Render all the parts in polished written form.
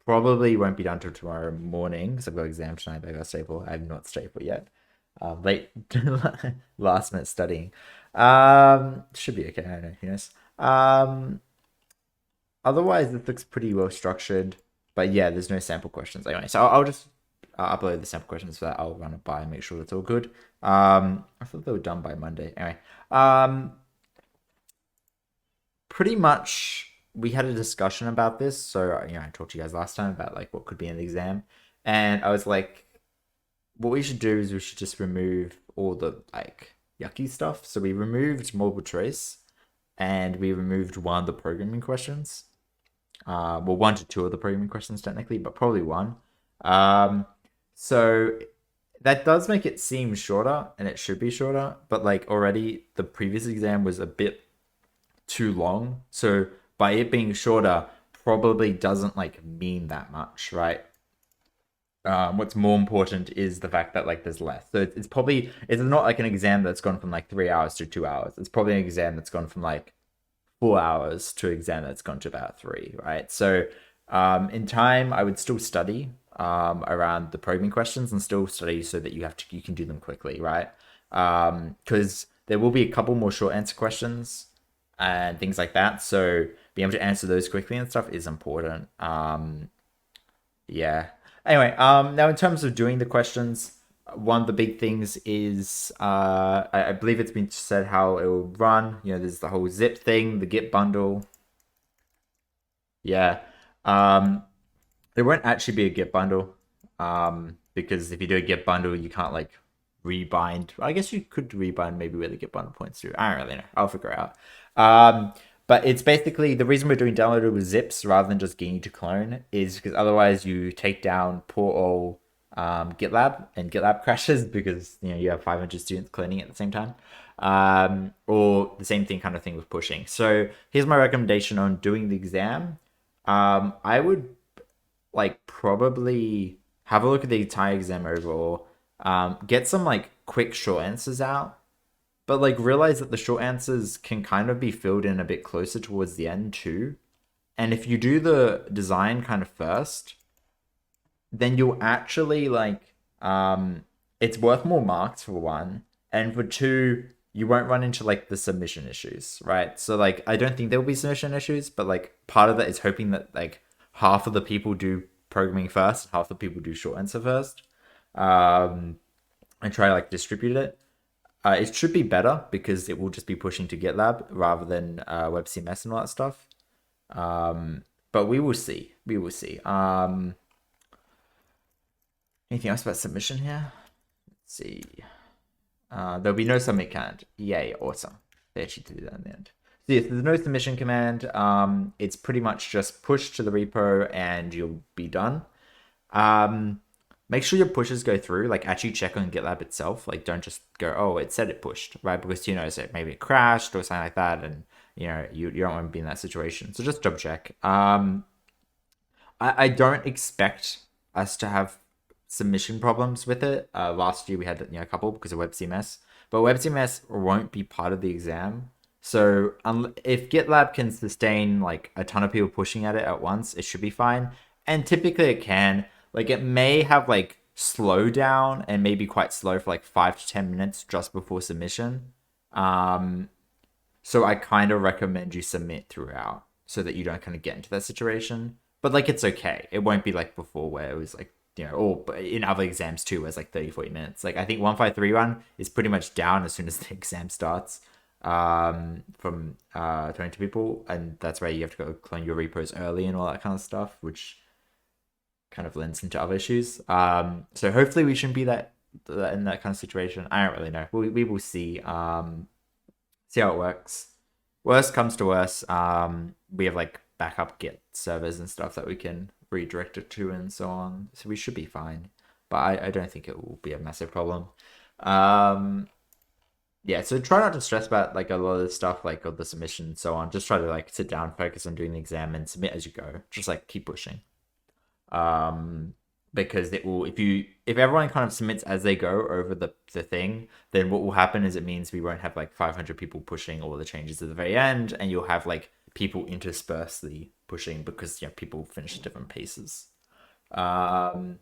probably won't be done till tomorrow morning because I've got exam tonight that I got to stay for. I have not stayed for yet. Late last minute studying. Should be okay. I don't know. Who knows? Otherwise, it looks pretty well structured. But yeah, there's no sample questions anyway. So I'll just upload the sample questions for that. I'll run it by and make sure that's all good. I thought they were done by Monday. Anyway, pretty much we had a discussion about this. So I talked to you guys last time about like what could be in the exam, and I was like, what we should do is we should just remove all the like yucky stuff. So we removed multiple choice, and we removed one of the programming questions. Well, one to two of the programming questions technically, but probably one. Um, so that does make it seem shorter, and it should be shorter. But like already, the previous exam was a bit too long. So by it being shorter, probably doesn't like mean that much, right? What's more important is the fact that like there's less. So it's probably it's not like an exam that's gone from like 3 hours to 2 hours. It's probably an exam that's gone from like 4 hours to an exam that's gone to about three, right? So in time, I would still study around the probing questions and still study so that you can do them quickly, right? Because there will be a couple more short answer questions and things like that. So being able to answer those quickly and stuff is important. Yeah. Anyway, now in terms of doing the questions, one of the big things is I believe it's been said how it will run. There's the whole zip thing, the Git bundle. Yeah. Um, there won't actually be a Git bundle. Because if you do a Git bundle, you can't like rebind. I guess you could rebind maybe where the Git bundle points to. I don't really know. I'll figure it out. But it's basically the reason we're doing downloadable zips rather than just getting to clone is because otherwise you take down poor old GitLab and GitLab crashes because you have 500 students cloning at the same time. Or the same thing kind of thing with pushing. So here's my recommendation on doing the exam. I would like probably have a look at the entire exam overall. Get some like quick short answers out, but like realize that the short answers can kind of be filled in a bit closer towards the end too. And if you do the design kind of first, then you'll actually like it's worth more marks for one, and for two, you won't run into like the submission issues, right? So like I don't think there will be submission issues, but like part of that is hoping that like half of the people do programming first, half the people do short answer first, and try to like distribute it. It should be better because it will just be pushing to GitLab rather than WebCMS and all that stuff. But we will see. We will see. Anything else about submission here? Let's see. There'll be no submit command. Yay, awesome. They actually did that in the end. So yes, there's no submission command. It's pretty much just push to the repo and you'll be done. Make sure your pushes go through. Like actually check on GitLab itself. Like don't just go, oh, it said it pushed, right? Because so maybe it crashed or something like that, and you don't want to be in that situation. So just double check. I don't expect us to have submission problems with it. Last year we had a couple because of WebCMS, but WebCMS won't be part of the exam. So if GitLab can sustain like a ton of people pushing at it at once, it should be fine. And typically it can. Like it may have like slow down and maybe quite slow for like 5 to 10 minutes just before submission. So I kind of recommend you submit throughout so that you don't kind of get into that situation. But like it's okay. It won't be like before where it was like, or in other exams too, where it's like 30, 40 minutes. Like I think 1531 is pretty much down as soon as the exam starts from 22 people. And that's where you have to go clone your repos early and all that kind of stuff, which kind of lends into other issues. So hopefully we shouldn't be that in that kind of situation. I don't really know. We will see. See how it works. Worst comes to worst, we have like backup Git servers and stuff that we can redirect it to and so on. So we should be fine. But I don't think it will be a massive problem. Yeah, so try not to stress about like a lot of the stuff, like all the submission and so on. Just try to like sit down, focus on doing the exam and submit as you go. Just like keep pushing. Because it will if everyone kind of submits as they go over the thing, then what will happen is it means we won't have like 500 people pushing all the changes at the very end, and you'll have like people intersperse the pushing because people finish at different paces. Um,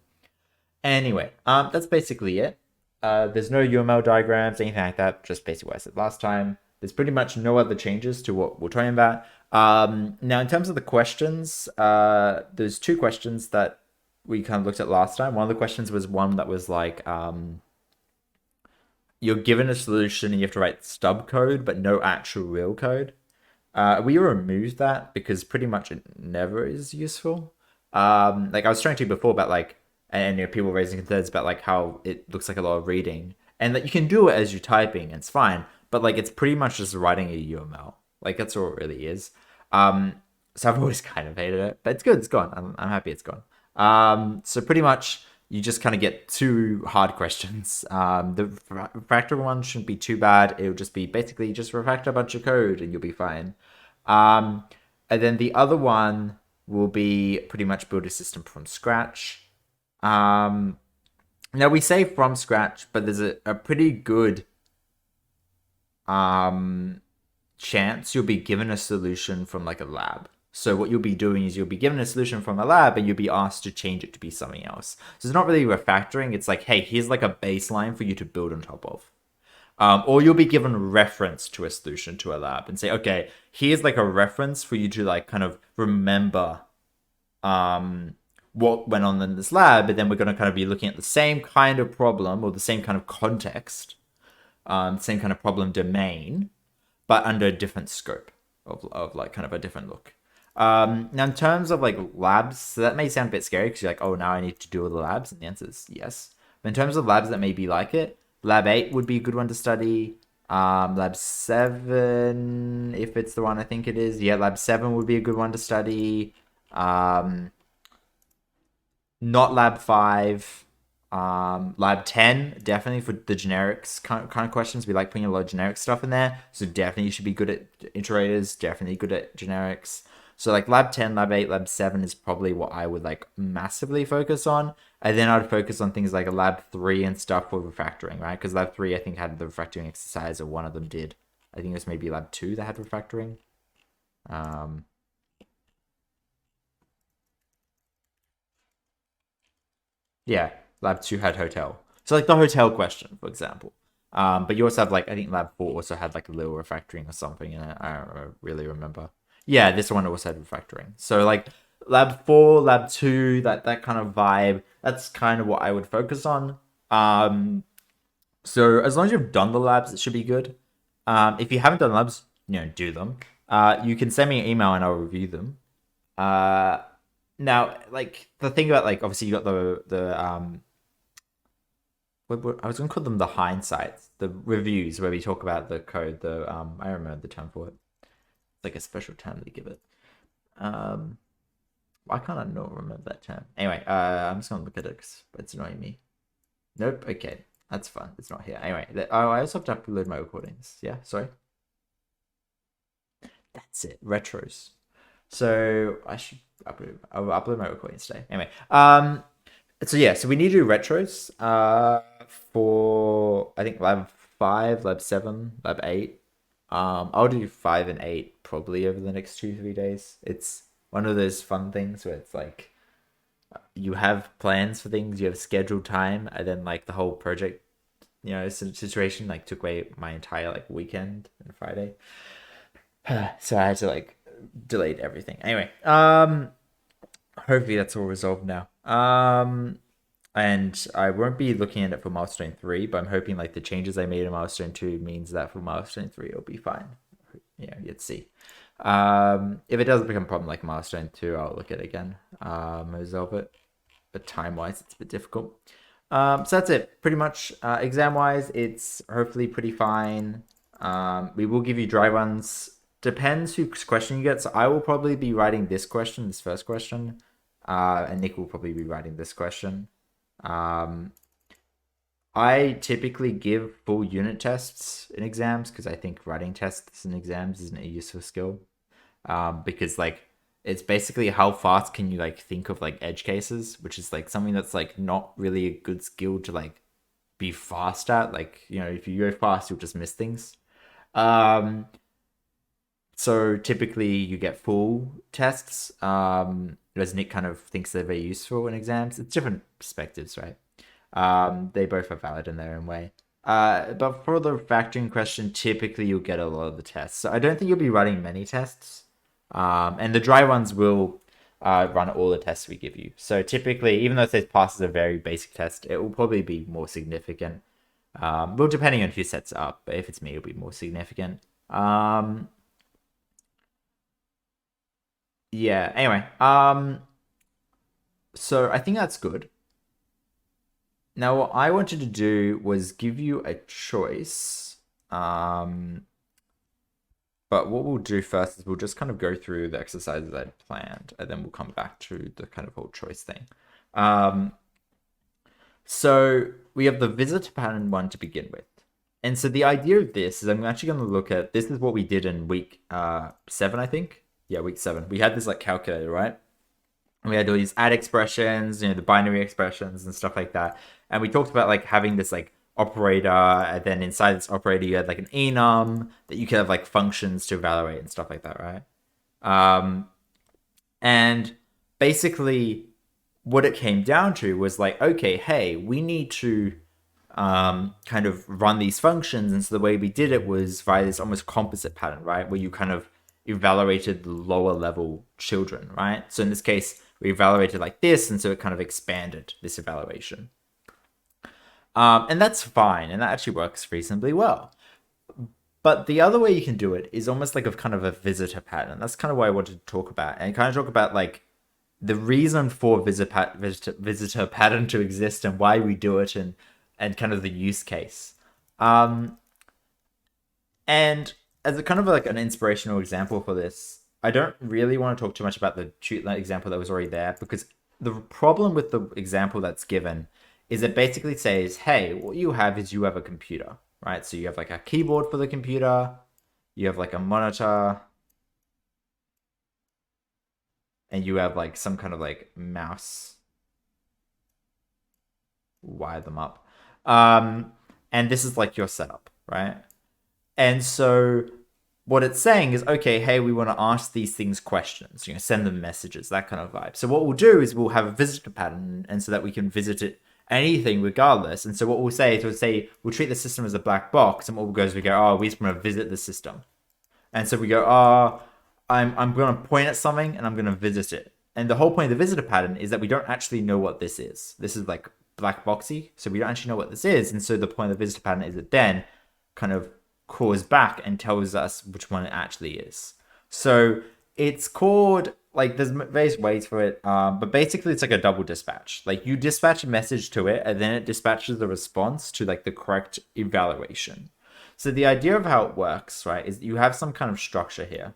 Anyway, that's basically it. There's no UML diagrams, anything like that. Just basically what I said last time. There's pretty much no other changes to what we're talking about. Now, in terms of the questions, there's two questions that we kind of looked at last time. One of the questions was one that was like, you're given a solution and you have to write stub code, but no actual real code. We removed that because pretty much it never is useful. Like I was trying to before about like, and people raising concerns about like how it looks like a lot of reading, and that you can do it as you're typing, and it's fine. But like it's pretty much just writing a UML. Like that's all it really is. So I've always kind of hated it, but it's good. It's gone. I'm happy it's gone. So pretty much you just kind of get two hard questions. The refactor one shouldn't be too bad. It'll just be basically just refactor a bunch of code and you'll be fine. And then the other one will be pretty much build a system from scratch. Now we say from scratch, but there's a pretty good chance you'll be given a solution from like a lab. So what you'll be doing is you'll be given a solution from a lab and you'll be asked to change it to be something else. So it's not really refactoring. It's like, hey, here's like a baseline for you to build on top of. Or you'll be given reference to a solution to a lab and say, okay, here's like a reference for you to like kind of remember what went on in this lab. But then we're going to kind of be looking at the same kind of problem or the same kind of context, same kind of problem domain, but under a different scope of like kind of a different look. Now, in terms of like labs, so that may sound a bit scary because you're like, oh, now I need to do all the labs. And the answer is yes. But in terms of labs that may be like it, Lab 8 would be a good one to study. Lab 7, if it's the one I think it is. Yeah, Lab 7 would be a good one to study. Not Lab 5. Lab 10, definitely for the generics kind of questions. We like putting a lot of generic stuff in there. So definitely you should be good at iterators, definitely good at generics. So like Lab 10, Lab 8, Lab 7 is probably what I would like massively focus on. And then I'd focus on things like a Lab 3 and stuff for refactoring, right? Because Lab 3 I think had the refactoring exercise, or one of them did. I think it was maybe Lab 2 that had refactoring. Yeah, Lab 2 had hotel. So like the hotel question, for example. But you also have like, I think Lab 4 also had like a little refactoring or something in it. I don't really remember. Yeah, this one also had refactoring. So like Lab 4, Lab 2, that kind of vibe, that's kind of what I would focus on. So as long as you've done the labs, it should be good. If you haven't done labs, do them. You can send me an email and I'll review them. Now, like the thing about like obviously you got the I was gonna call them the hindsights, the reviews where we talk about the code. I remember the term for it. It's like a special term they give it. Why can't I not remember that term? Anyway, I'm just gonna look at it because it's annoying me. Nope. Okay, that's fine. It's not here. Anyway, I also have to upload my recordings. Yeah, sorry. That's it. Retros. So I'll upload my recordings today. Anyway, so yeah, so we need to do retros for I think Lab 5, Lab 7, Lab 8. I'll do 5 and 8 probably over the next 2-3 days. It's one of those fun things where it's like you have plans for things, you have scheduled time, and then like the whole project, situation like took away my entire like weekend and Friday. So I had to like delete everything. Anyway, hopefully that's all resolved now. And I won't be looking at it for milestone 3, but I'm hoping like the changes I made in milestone 2 means that for milestone 3 it'll be fine. Yeah, you'd see. If it doesn't become a problem like milestone 2, I'll look at it again, resolve it. But time-wise, it's a bit difficult. So that's it. Pretty much exam-wise, it's hopefully pretty fine. We will give you dry runs. Depends whose question you get. So I will probably be writing this first question. And Nick will probably be writing this question. I typically give full unit tests in exams because I think writing tests in exams isn't a useful skill. Because like it's basically how fast can you like think of like edge cases, which is like something that's like not really a good skill to like be fast at. Like if you go fast, you'll just miss things. So So typically you get full tests, as Nick kind of thinks they're very useful in exams. It's different perspectives, right? They both are valid in their own way. But for the factoring question, typically you'll get a lot of the tests. So I don't think you'll be running many tests. And the dry ones will run all the tests we give you. So typically, even though it says pass is a very basic test, it will probably be more significant. Well, depending on who sets it up, but if it's me, it'll be more significant. Yeah, anyway. So I think that's good. Now, what I wanted to do was give you a choice. But what we'll do first is we'll just kind of go through the exercises I planned, and then we'll come back to the kind of whole choice thing. So we have the visitor pattern one to begin with. And so the idea of this is I'm actually going to look at, this is what we did in week 7, I think. Yeah, week 7. We had this like calculator, right? And we had all these add expressions, the binary expressions and stuff like that. And we talked about like having this like operator, and then inside this operator you had like an enum that you could have like functions to evaluate and stuff like that, right? And basically what it came down to was like, okay, hey, we need to kind of run these functions. And so the way we did it was via this almost composite pattern, right? Where you kind of evaluated the lower level children, right? So in this case, we evaluated like this, and so it kind of expanded this evaluation. And that's fine, and that actually works reasonably well. But the other way you can do it is almost like a kind of a visitor pattern. That's kind of what I wanted to talk about, and kind of talk about like the reason for visitor pattern to exist and why we do it, and kind of the use case. And as a kind of like an inspirational example for this, I don't really want to talk too much about the Tute example that was already there, because the problem with the example that's given is it basically says, hey, what you have is you have a computer, right? So you have like a keyboard for the computer, you have like a monitor, and you have like some kind of like mouse. Wire them up. And this is like your setup, right? And so what it's saying is, okay, hey, we want to ask these things questions, send them messages, that kind of vibe. So what we'll do is we'll have a visitor pattern, and so that we can visit it anything regardless. And so what we'll say is we'll treat the system as a black box, and what we'll go is we go, oh, we just want to visit the system. And so we go, oh, I'm going to point at something and I'm going to visit it. And the whole point of the visitor pattern is that we don't actually know what this is. This is like black boxy, so we don't actually know what this is. And so the point of the visitor pattern is it then kind of calls back and tells us which one it actually is. So it's called, like, there's various ways for it, but basically it's like a double dispatch. Like, you dispatch a message to it, and then it dispatches the response to like the correct evaluation. So the idea of how it works, right, is you have some kind of structure here,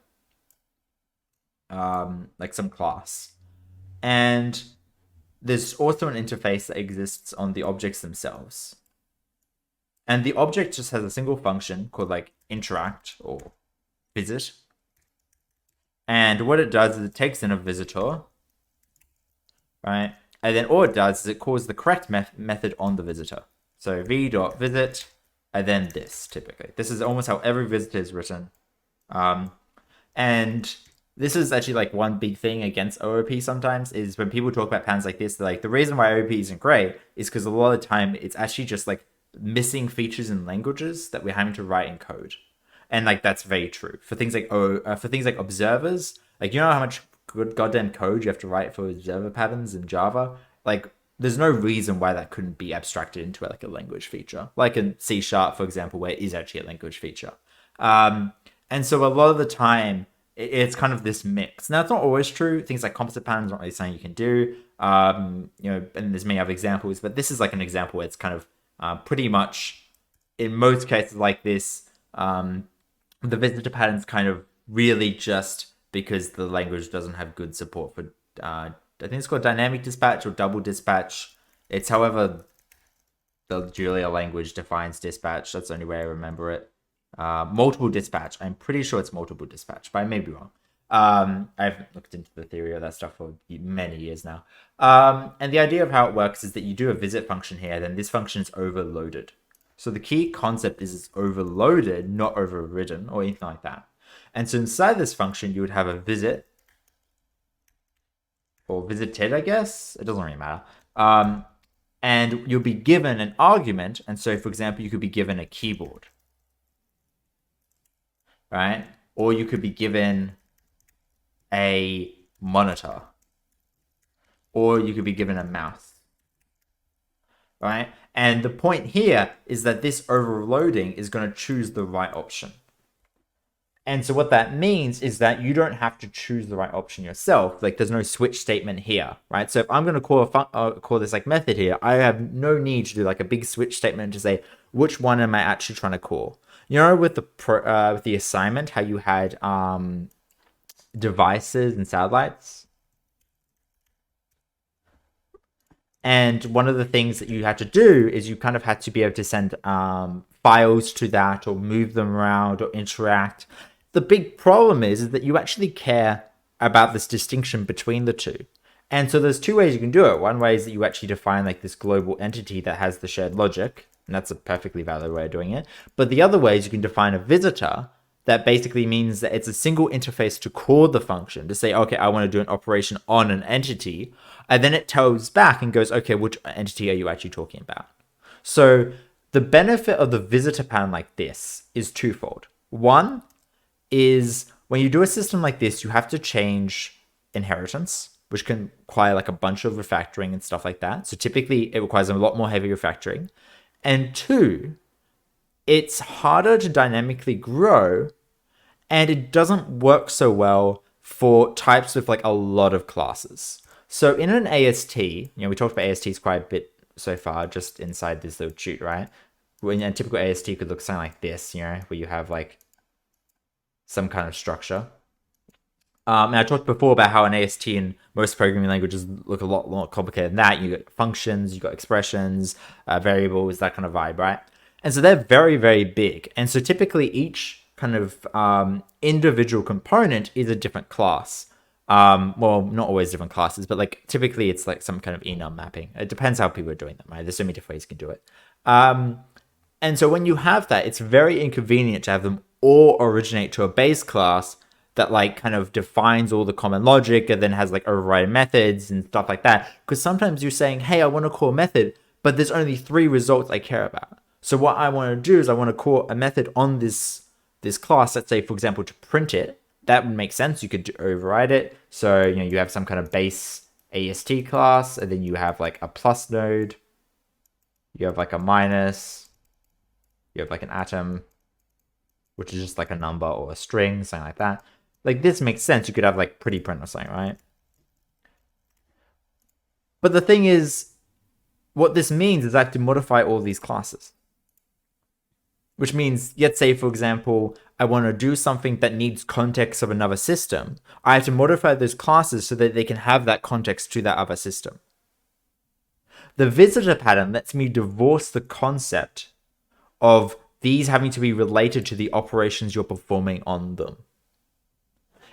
like some class, and there's also an interface that exists on the objects themselves. And the object just has a single function called like interact or visit. And what it does is it takes in a visitor, right? And then all it does is it calls the correct method on the visitor. So v.visit, and then this, typically. This is almost how every visitor is written. And this is actually like one big thing against OOP sometimes, is when people talk about patterns like this, they're like, the reason why OOP isn't great is because a lot of the time it's actually just like missing features in languages that we're having to write in code. And like that's very true for things like observers. Like, how much good goddamn code you have to write for observer patterns in Java? Like, there's no reason why that couldn't be abstracted into like a language feature, like in C#, for example, where it is actually a language feature. And so a lot of the time it's kind of this mix. Now, it's not always true. Things like composite patterns aren't really something you can do. And there's many other examples, but this is like an example where it's kind of pretty much, in most cases like this, the visitor pattern's kind of really just because the language doesn't have good support for, I think it's called dynamic dispatch or double dispatch. It's however the Julia language defines dispatch. That's the only way I remember it. Multiple dispatch. I'm pretty sure it's multiple dispatch, but I may be wrong. I've looked into the theory of that stuff for many years now. And the idea of how it works is that you do a visit function here, then this function is overloaded. So the key concept is it's overloaded, not overridden or anything like that. And so inside this function, you would have a visit, or visited, I guess. It doesn't really matter. And you'll be given an argument. And so, for example, you could be given a keyboard, right? Or you could be given a monitor, or you could be given a mouse, right? And the point here is that this overloading is going to choose the right option. And so what that means is that you don't have to choose the right option yourself. Like there's no switch statement here, right? So if I'm going to call this like method here, I have no need to do like a big switch statement to say which one am I actually trying to call. You know, with the assignment, how you had devices and satellites, and one of the things that you had to do is you kind of had to be able to send files to that, or move them around, or interact. The big problem is that you actually care about this distinction between the two. And so there's two ways you can do it. One way is that you actually define like this global entity that has the shared logic, and that's a perfectly valid way of doing it. But the other way is you can define a visitor that basically means that it's a single interface to call the function, to say, okay, I want to do an operation on an entity, and then it tells back and goes, okay, which entity are you actually talking about? So the benefit of the visitor pattern like this is twofold. One is when you do a system like this, you have to change inheritance, which can require like a bunch of refactoring and stuff like that. So typically it requires a lot more heavy refactoring. And two, it's harder to dynamically grow, and it doesn't work so well for types with like a lot of classes. So in an AST, we talked about ASTs quite a bit so far, just inside this little Tute, right? When a typical AST could look something like this, where you have like some kind of structure. And I talked before about how an AST in most programming languages look a lot more complicated than that. You got functions, you got expressions, variables, that kind of vibe, right? And so they're very, very big. And so typically each kind of individual component is a different class. Well, not always different classes, but like typically it's like some kind of enum mapping. It depends how people are doing them, right? There's so many different ways you can do it. And so when you have that, it's very inconvenient to have them all originate to a base class that like kind of defines all the common logic and then has like overriding methods and stuff like that. Because sometimes you're saying, hey, I want to call a method, but there's only 3 results I care about. So what I want to do is I want to call a method on this class, let's say, for example, to print it. That would make sense. You could override it. So, you have some kind of base AST class, and then you have like a plus node. You have like a minus. You have like an atom, which is just like a number or a string, something like that. Like this makes sense. You could have like pretty print or something, right? But the thing is, what this means is I have to modify all these classes. Which means, let's say, for example, I want to do something that needs context of another system. I have to modify those classes so that they can have that context to that other system. The visitor pattern lets me divorce the concept of these having to be related to the operations you're performing on them.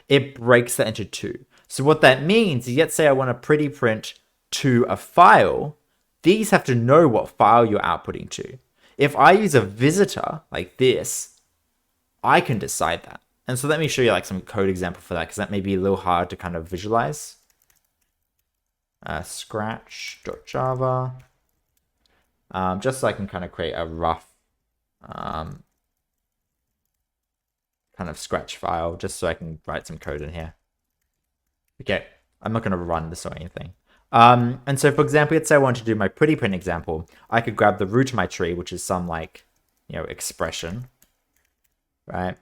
It breaks that into 2. So what that means is, let's say I want to pretty print to a file. These have to know what file you're outputting to. If I use a visitor like this, I can decide that. And so let me show you like some code example for that, because that may be a little hard to kind of visualize. Scratch.java. Just so I can kind of create a rough kind of Scratch file, just so I can write some code in here. Okay, I'm not going to run this or anything. And so, for example, let's say I want to do my pretty print example. I could grab the root of my tree, which is some like, expression, right?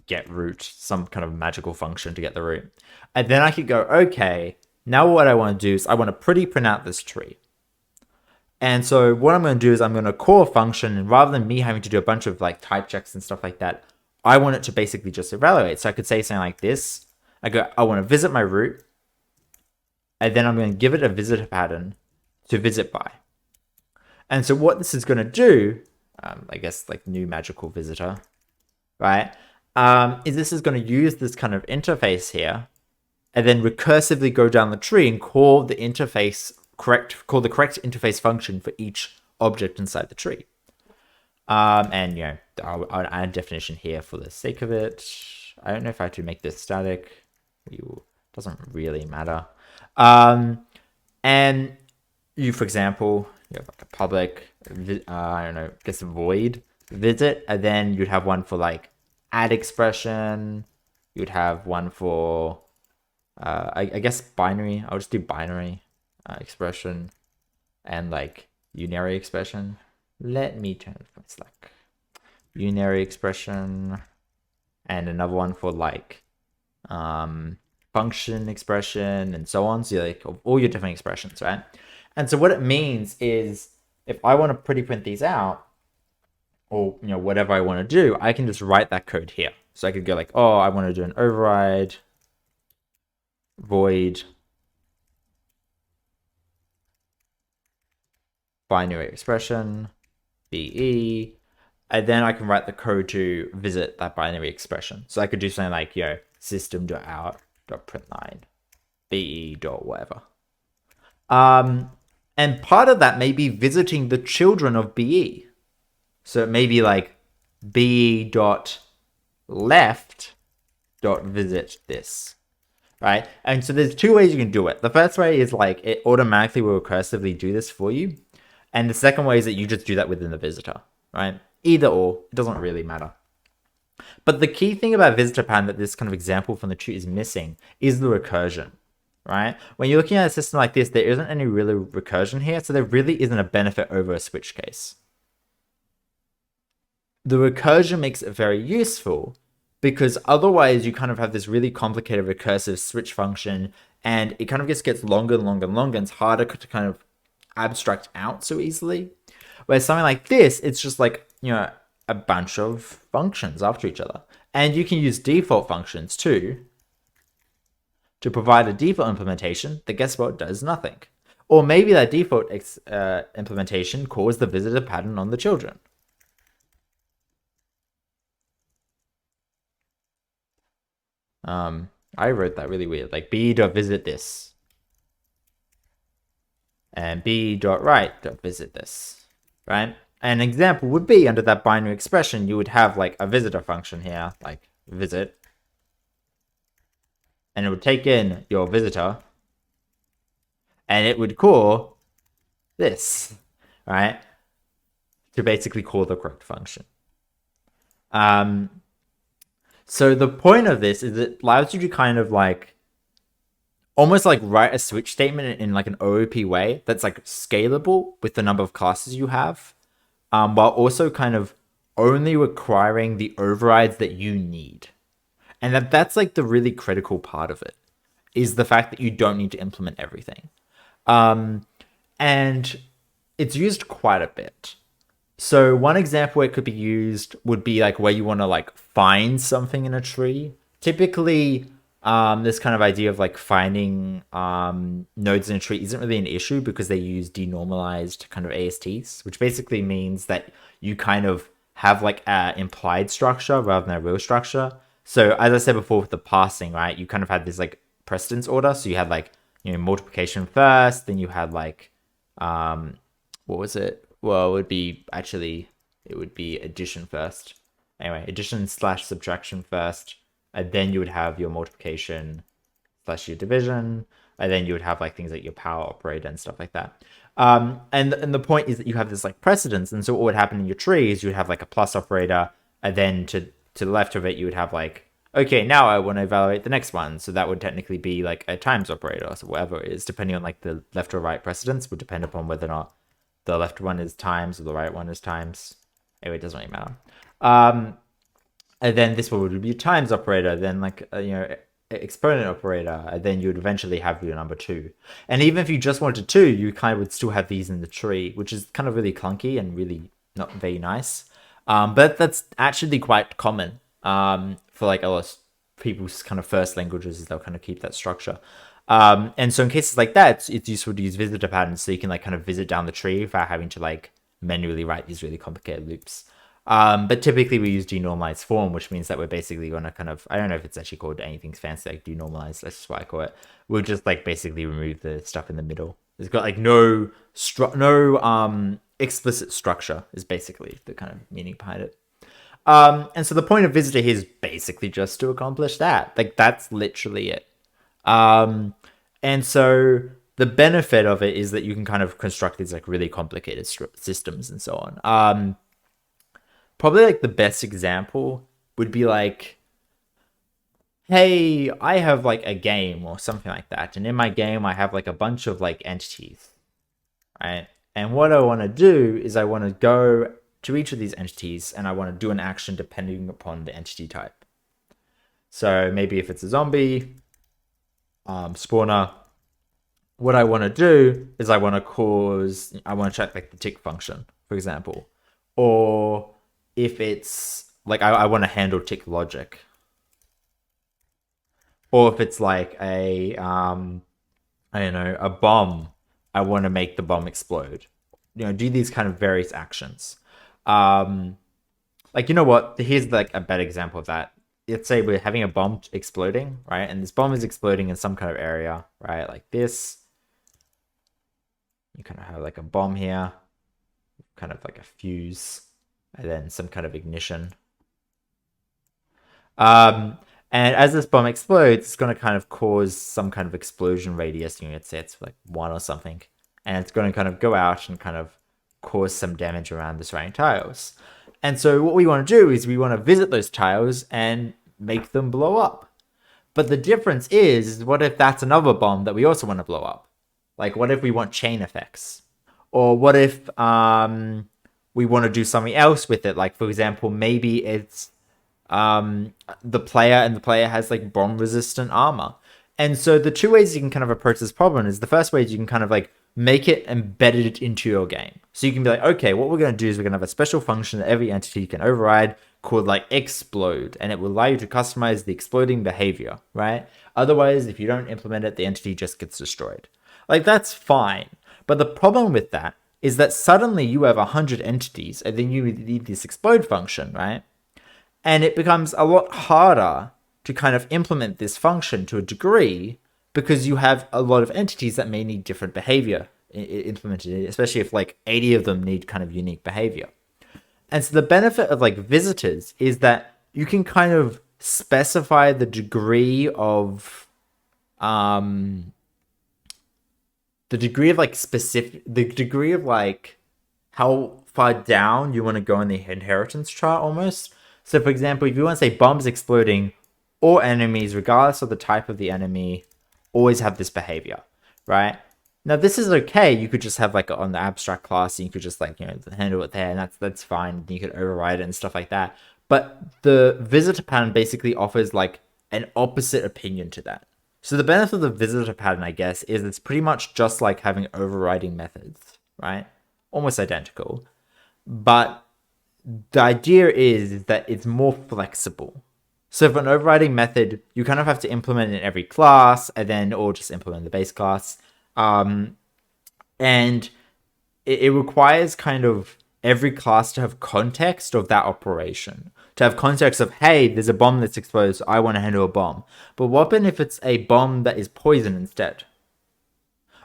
Get root, some kind of magical function to get the root. And then I could go, okay, now what I want to do is I want to pretty print out this tree. And so what I'm going to do is I'm going to call a function, and rather than me having to do a bunch of like type checks and stuff like that, I want it to basically just evaluate. So I could say something like this. I want to visit my root. And then I'm going to give it a visitor pattern to visit by. And so what this is going to do, I guess like new magical visitor, right? Is this is going to use this kind of interface here, and then recursively go down the tree and call the correct interface function for each object inside the tree. And I'll add a definition here for the sake of it. I don't know if I have to make this static. Doesn't really matter. And you, for example, you have like a public, I don't know, guess void visit, and then you'd have one for like add expression. You'd have one for, I guess binary. I'll just do binary expression and like unary expression. Let me turn it from Slack. Unary expression and another one for like function expression and so on. So like all your different expressions, right? And so what it means is if I want to pretty print these out, or whatever I want to do, I can just write that code here. So I could go like, oh, I want to do an override void binary expression be, and then I can write the code to visit that binary expression. So I could do something like system.out.println be dot whatever. And part of that may be visiting the children of be. So it may be like be dot left dot visit this, right? And so there's two ways you can do it. The first way is like it automatically will recursively do this for you. And the second way is that you just do that within the visitor, right? Either or, it doesn't really matter. But the key thing about visitor pattern that this kind of example from the Tute is missing is the recursion, right? When you're looking at a system like this, there isn't any really recursion here, so there really isn't a benefit over a switch case. The recursion makes it very useful because otherwise you kind of have this really complicated recursive switch function and it kind of just gets longer and longer and longer and it's harder to kind of abstract out so easily. Whereas something like this, it's just like, a bunch of functions after each other. And you can use default functions too to provide a default implementation that, guess what, does nothing. Or maybe that default implementation calls the visitor pattern on the children. I wrote that really weird, like b.visit this. And b.write.visit this, right? An example would be under that binary expression, you would have like a visitor function here, like visit. And it would take in your visitor. And it would call this, right? To basically call the correct function. So the point of this is it allows you to kind of like almost like write a switch statement in like an OOP way that's like scalable with the number of classes you have, while also kind of only requiring the overrides that you need. And that's like the really critical part of it, is the fact that you don't need to implement everything. And it's used quite a bit. So one example where it could be used would be like where you want to like find something in a tree. Typically, this kind of idea of like finding nodes in a tree isn't really an issue because they use denormalized kind of ASTs, which basically means that you kind of have like an implied structure rather than a real structure. So as I said before with the parsing, right, you kind of had this like precedence order. So you had like, multiplication first, then you had like, what was it? Well, it would be addition first. Anyway, addition / subtraction first. And then you would have your multiplication / your division. And then you would have like things like your power operator and stuff like that. And the point is that you have this like precedence. And so what would happen in your tree is you would have like a plus operator. And then to the left of it, you would have like, okay, now I want to evaluate the next one. So that would technically be like a times operator. So whatever it is, depending on like the left or right precedence would depend upon whether or not the left one is times or the right one is times. Anyway, it doesn't really matter. And then this one would be a times operator, then like, exponent operator, and then you would eventually have your number 2. And even if you just wanted 2, you kind of would still have these in the tree, which is kind of really clunky and really not very nice. But that's actually quite common for like a lot of people's kind of first languages, is they'll kind of keep that structure. And so in cases like that, it's useful to use visitor patterns so you can like kind of visit down the tree without having to like manually write these really complicated loops. But typically we use denormalized form, which means that we're basically going to kind of, I don't know if it's actually called anything fancy like denormalized, that's just what I call it. We'll just like basically remove the stuff in the middle. It's got like no explicit structure is basically the kind of meaning behind it. And so the point of visitor here is basically just to accomplish that. Like that's literally it. Um, and so the benefit of it is that you can kind of construct these like really complicated systems and so on. Probably like the best example would be like, hey, I have like a game or something like that, and in my game I have like a bunch of like entities, right? And what I want to do is I want to go to each of these entities and I want to do an action depending upon the entity type. So maybe if it's a zombie spawner, what I want to do is I want to check like the tick function, for example. Or if it's like I want to handle tick logic. Or if it's like I don't know, a bomb, I want to make the bomb explode. Do these kind of various actions. Like, you know what? Here's like a better example of that. Let's say we're having a bomb exploding, right? And this bomb is exploding in some kind of area, right? Like this. You kind of have like a bomb here, kind of like a fuse, and then some kind of ignition. And as this bomb explodes, it's going to kind of cause some kind of explosion radius. Let's say it's like 1 or something. And it's going to kind of go out and kind of cause some damage around the surrounding tiles. And so what we want to do is we want to visit those tiles and make them blow up. But the difference is, what if that's another bomb that we also want to blow up? Like, what if we want chain effects? Or what if we want to do something else with it? Like, for example, maybe it's the player has like bomb resistant armor. And so the two ways you can kind of approach this problem is, the first way is you can kind of like make it embedded into your game. So you can be like, okay, what we're going to do is we're going to have a special function that every entity can override called like explode, and it will allow you to customize the exploding behavior, right? Otherwise, if you don't implement it, the entity just gets destroyed. Like, that's fine. But the problem with that is that suddenly you have 100 entities and then you need this explode function, right? And it becomes a lot harder to kind of implement this function to a degree because you have a lot of entities that may need different behavior implemented, especially if like 80 of them need kind of unique behavior. And so the benefit of like visitors is that you can kind of specify the degree of like how far down you want to go in the inheritance chart almost. So for example, if you want to say bombs exploding, all enemies, regardless of the type of the enemy, always have this behavior, right? Now this is okay. You could just have like on the abstract class, and you could just like, handle it there, and that's fine. You could override it and stuff like that. But the visitor pattern basically offers like an opposite opinion to that. So the benefit of the visitor pattern, I guess, is it's pretty much just like having overriding methods, right? Almost identical. But the idea is that it's more flexible. So for an overriding method, you kind of have to implement it in every class, and then or just implement the base class. And it requires kind of every class to have context of that operation. To have context of, hey, there's a bomb that's exploded, so I want to handle a bomb. But what if it's a bomb that is poison instead?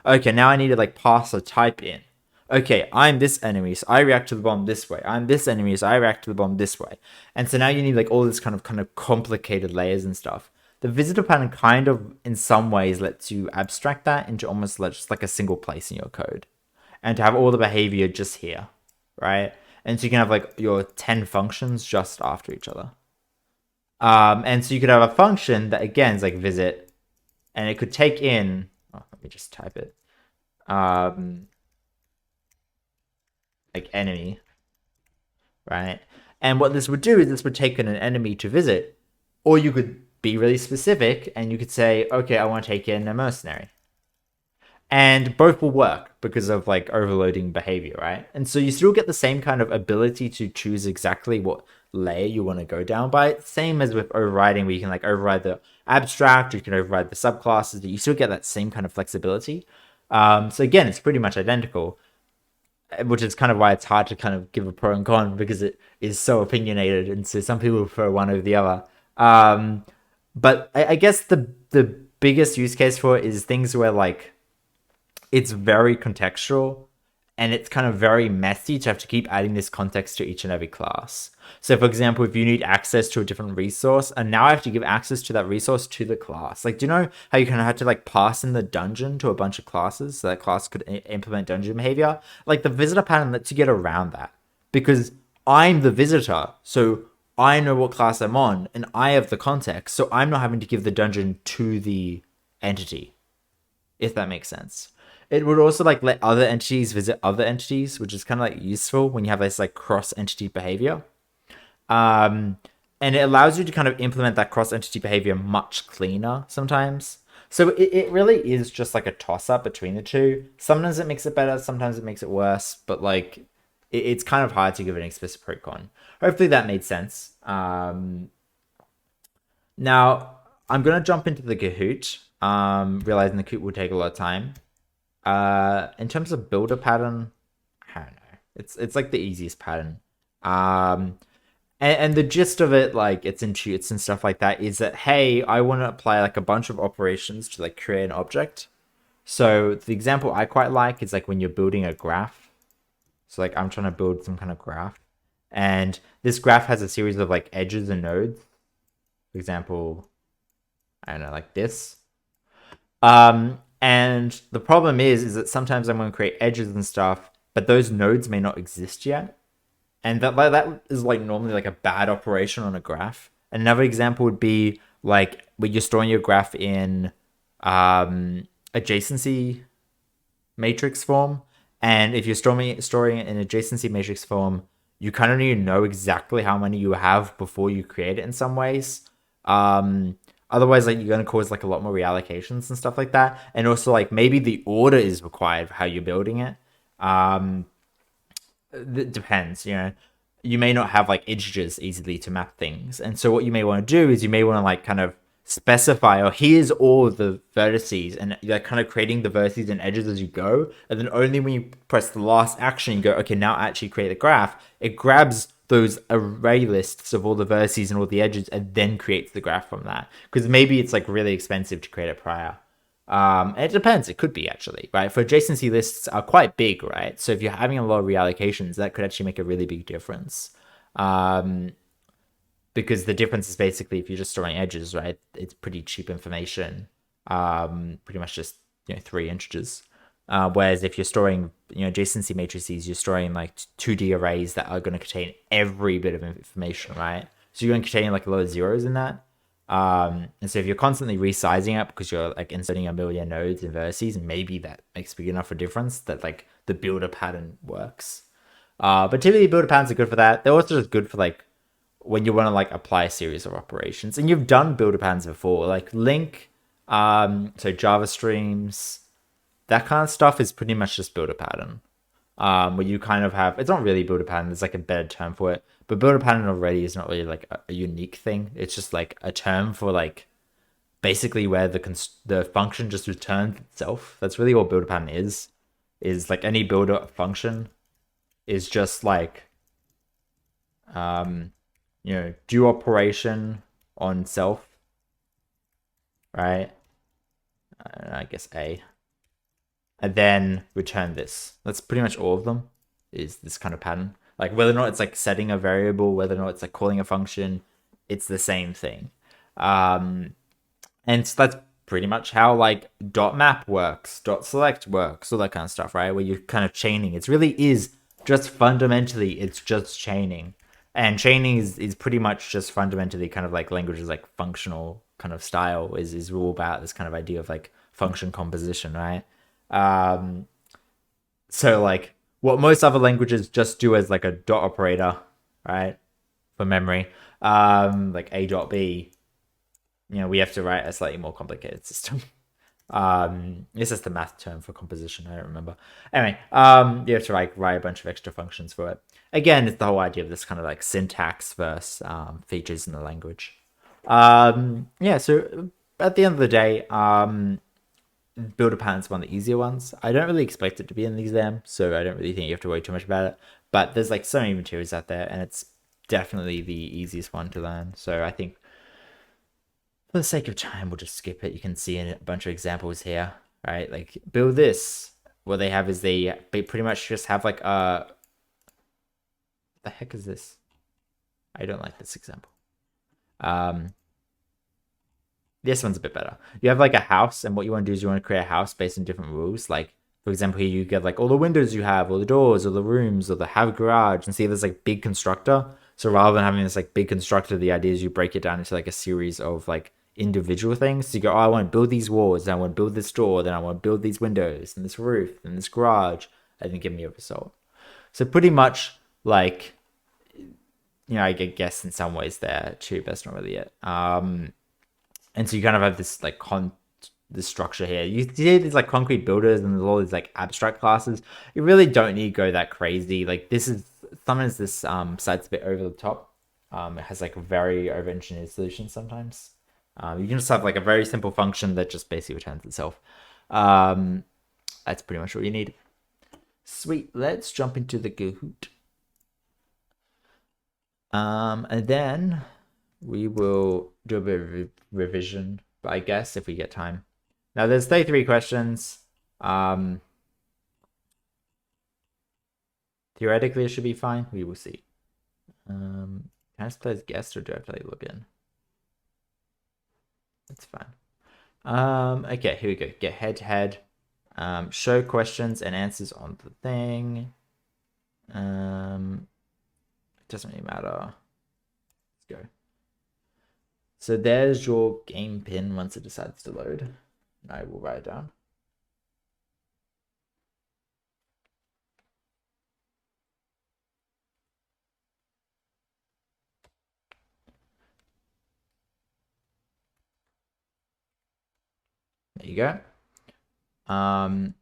Okay, now I need to like pass a type in. Okay, I'm this enemy, so I react to the bomb this way. I'm this enemy, so I react to the bomb this way. And so now you need like all this kind of complicated layers and stuff. The visitor pattern kind of, in some ways, lets you abstract that into almost just like a single place in your code. And to have all the behavior just here, right? And so you can have like your 10 functions just after each other. And so you could have a function that, again, is like visit. And it could take in... Oh, let me just type it. Like enemy, right? And what this would do is this would take in an enemy to visit, or you could be really specific and you could say, okay, I want to take in a mercenary, and both will work because of like overloading behavior, right? And so you still get the same kind of ability to choose exactly what layer you want to go down by. Same as with overriding, where you can like override the abstract, or you can override the subclasses, but you still get that same kind of flexibility. So again, it's pretty much identical, which is kind of why it's hard to kind of give a pro and con, because it is so opinionated, and so some people prefer one over the other. But I guess the biggest use case for it is things where like it's very contextual, and it's kind of very messy to have to keep adding this context to each and every class. So for example, if you need access to a different resource, and now I have to give access to that resource to the class. Like, do you know how you kind of have to like pass in the dungeon to a bunch of classes so that class could implement dungeon behavior? Like the visitor pattern lets you get around that because I'm the visitor. So I know what class I'm on and I have the context. So I'm not having to give the dungeon to the entity, if that makes sense. It would also like let other entities visit other entities, which is kind of like useful when you have this like cross entity behavior. Um, and it allows you to kind of implement that cross entity behavior much cleaner sometimes. So it really is just like a toss up between the two. Sometimes it makes it better, sometimes it makes it worse, but like it's kind of hard to give an explicit pro con. Hopefully that made sense. Now I'm gonna jump into the Kahoot. Realizing the Kahoot will take a lot of time. In terms of builder pattern, I don't know. It's like the easiest pattern. And the gist of it, like it's in Tutes and stuff like that, is that hey, I want to apply like a bunch of operations to like create an object. So the example I quite like is like when you're building a graph. So like I'm trying to build some kind of graph, and this graph has a series of like edges and nodes. For example, I don't know, like this. And the problem is that sometimes I'm going to create edges and stuff, but those nodes may not exist yet. And that is like normally like a bad operation on a graph. Another example would be like when you're storing your graph in adjacency matrix form. And if you're storing it in adjacency matrix form, you kind of need to know exactly how many you have before you create it in some ways. Otherwise, like you're going to cause like a lot more reallocations and stuff like that. And also like maybe the order is required for how you're building it. It depends, you know. You may not have like integers easily to map things. And so what you may want to do is you may want to like kind of specify, or here's all the vertices, and you're kind of creating the vertices and edges as you go. And then only when you press the last action, you go, okay, now actually create the graph. It grabs those array lists of all the vertices and all the edges and then creates the graph from that. Because maybe it's like really expensive to create it prior. It depends. It could be actually, right? For adjacency lists are quite big, right? So if you're having a lot of reallocations, that could actually make a really big difference. Because the difference is basically if you're just storing edges, right? It's pretty cheap information. Pretty much just 3 integers. Whereas if you're storing adjacency matrices, you're storing like 2D arrays that are going to contain every bit of information, right? So you're going to contain like a lot of zeros in that. And so if you're constantly resizing it because you're like inserting a million nodes and vertices, maybe that makes big enough a difference that like the builder pattern works. But typically builder patterns are good for that. They're also just good for like when you want to like apply a series of operations. And you've done builder patterns before, like link, so Java streams, that kind of stuff is pretty much just builder pattern. Where you kind of have, it's not really builder pattern, there's like a better term for it, but builder pattern already is not really like a unique thing. It's just like a term for like basically where the function just returns itself. That's really what builder pattern is like any builder function is just like do operation on self, right? I guess A, and then return this. That's pretty much all of them, is this kind of pattern. Like whether or not it's like setting a variable, whether or not it's like calling a function, it's the same thing. And so that's pretty much how like dot map works, dot select works, all that kind of stuff, right? Where you're kind of chaining. It really is just fundamentally, it's just chaining. And chaining is pretty much just fundamentally kind of like languages like functional kind of style is all about this kind of idea of like function composition, right? So like what most other languages just do as like a dot operator, right? For memory, like A dot B, we have to write a slightly more complicated system. It's just the math term for composition. I don't remember. Anyway, you have to like write a bunch of extra functions for it. Again, it's the whole idea of this kind of like syntax versus features in the language. So at the end of the day, builder pattern's one of the easier ones. I don't really expect it to be in the exam, so I don't really think you have to worry too much about it. But there's like so many materials out there, and it's definitely the easiest one to learn. So I think for the sake of time, we'll just skip it. You can see a bunch of examples here, right? Like build this, what they have is they pretty much just have like a. The heck is this? I don't like this example. This one's a bit better. You have like a house, and what you want to do is you want to create a house based on different rules. Like, for example, here you get like all the windows you have, or the doors, or the rooms, or the have garage, and see there's like big constructor. So rather than having this like big constructor, the idea is you break it down into like a series of like individual things. So you go, oh, I want to build these walls, then I want to build this door, then I want to build these windows, and this roof, and this garage, and then give me a result. So pretty much like, I guess in some ways they're cheap, that's not really it. And so you kind of have this like this structure here. You see these like concrete builders and there's all these like abstract classes. You really don't need to go that crazy. Like this is sometimes this site's a bit over the top. It has like a very over-engineered solution sometimes. You can just have like a very simple function that just basically returns itself. That's pretty much what you need. Sweet. Let's jump into the Kahoot. And then we will do a bit of revision, I guess, if we get time. Now, there's 33 questions. Theoretically, it should be fine. We will see. Can I just play as guest, or do I have to log in? That's fine. Okay, here we go. Get head-to-head. Show questions and answers on the thing. It doesn't really matter. Let's go. So there's your game pin once it decides to load. I will write it down. There you go. And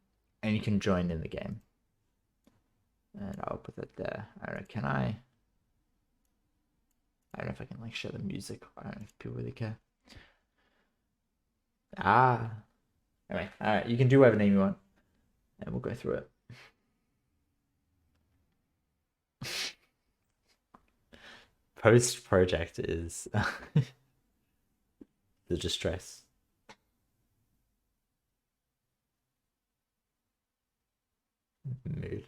you can join in the game. And I'll put that there. I don't know, can I don't know if I can like share the music. I don't know if people really care. Anyway, alright, you can do whatever name you want. And we'll go through it. Post project is the distress. Mood.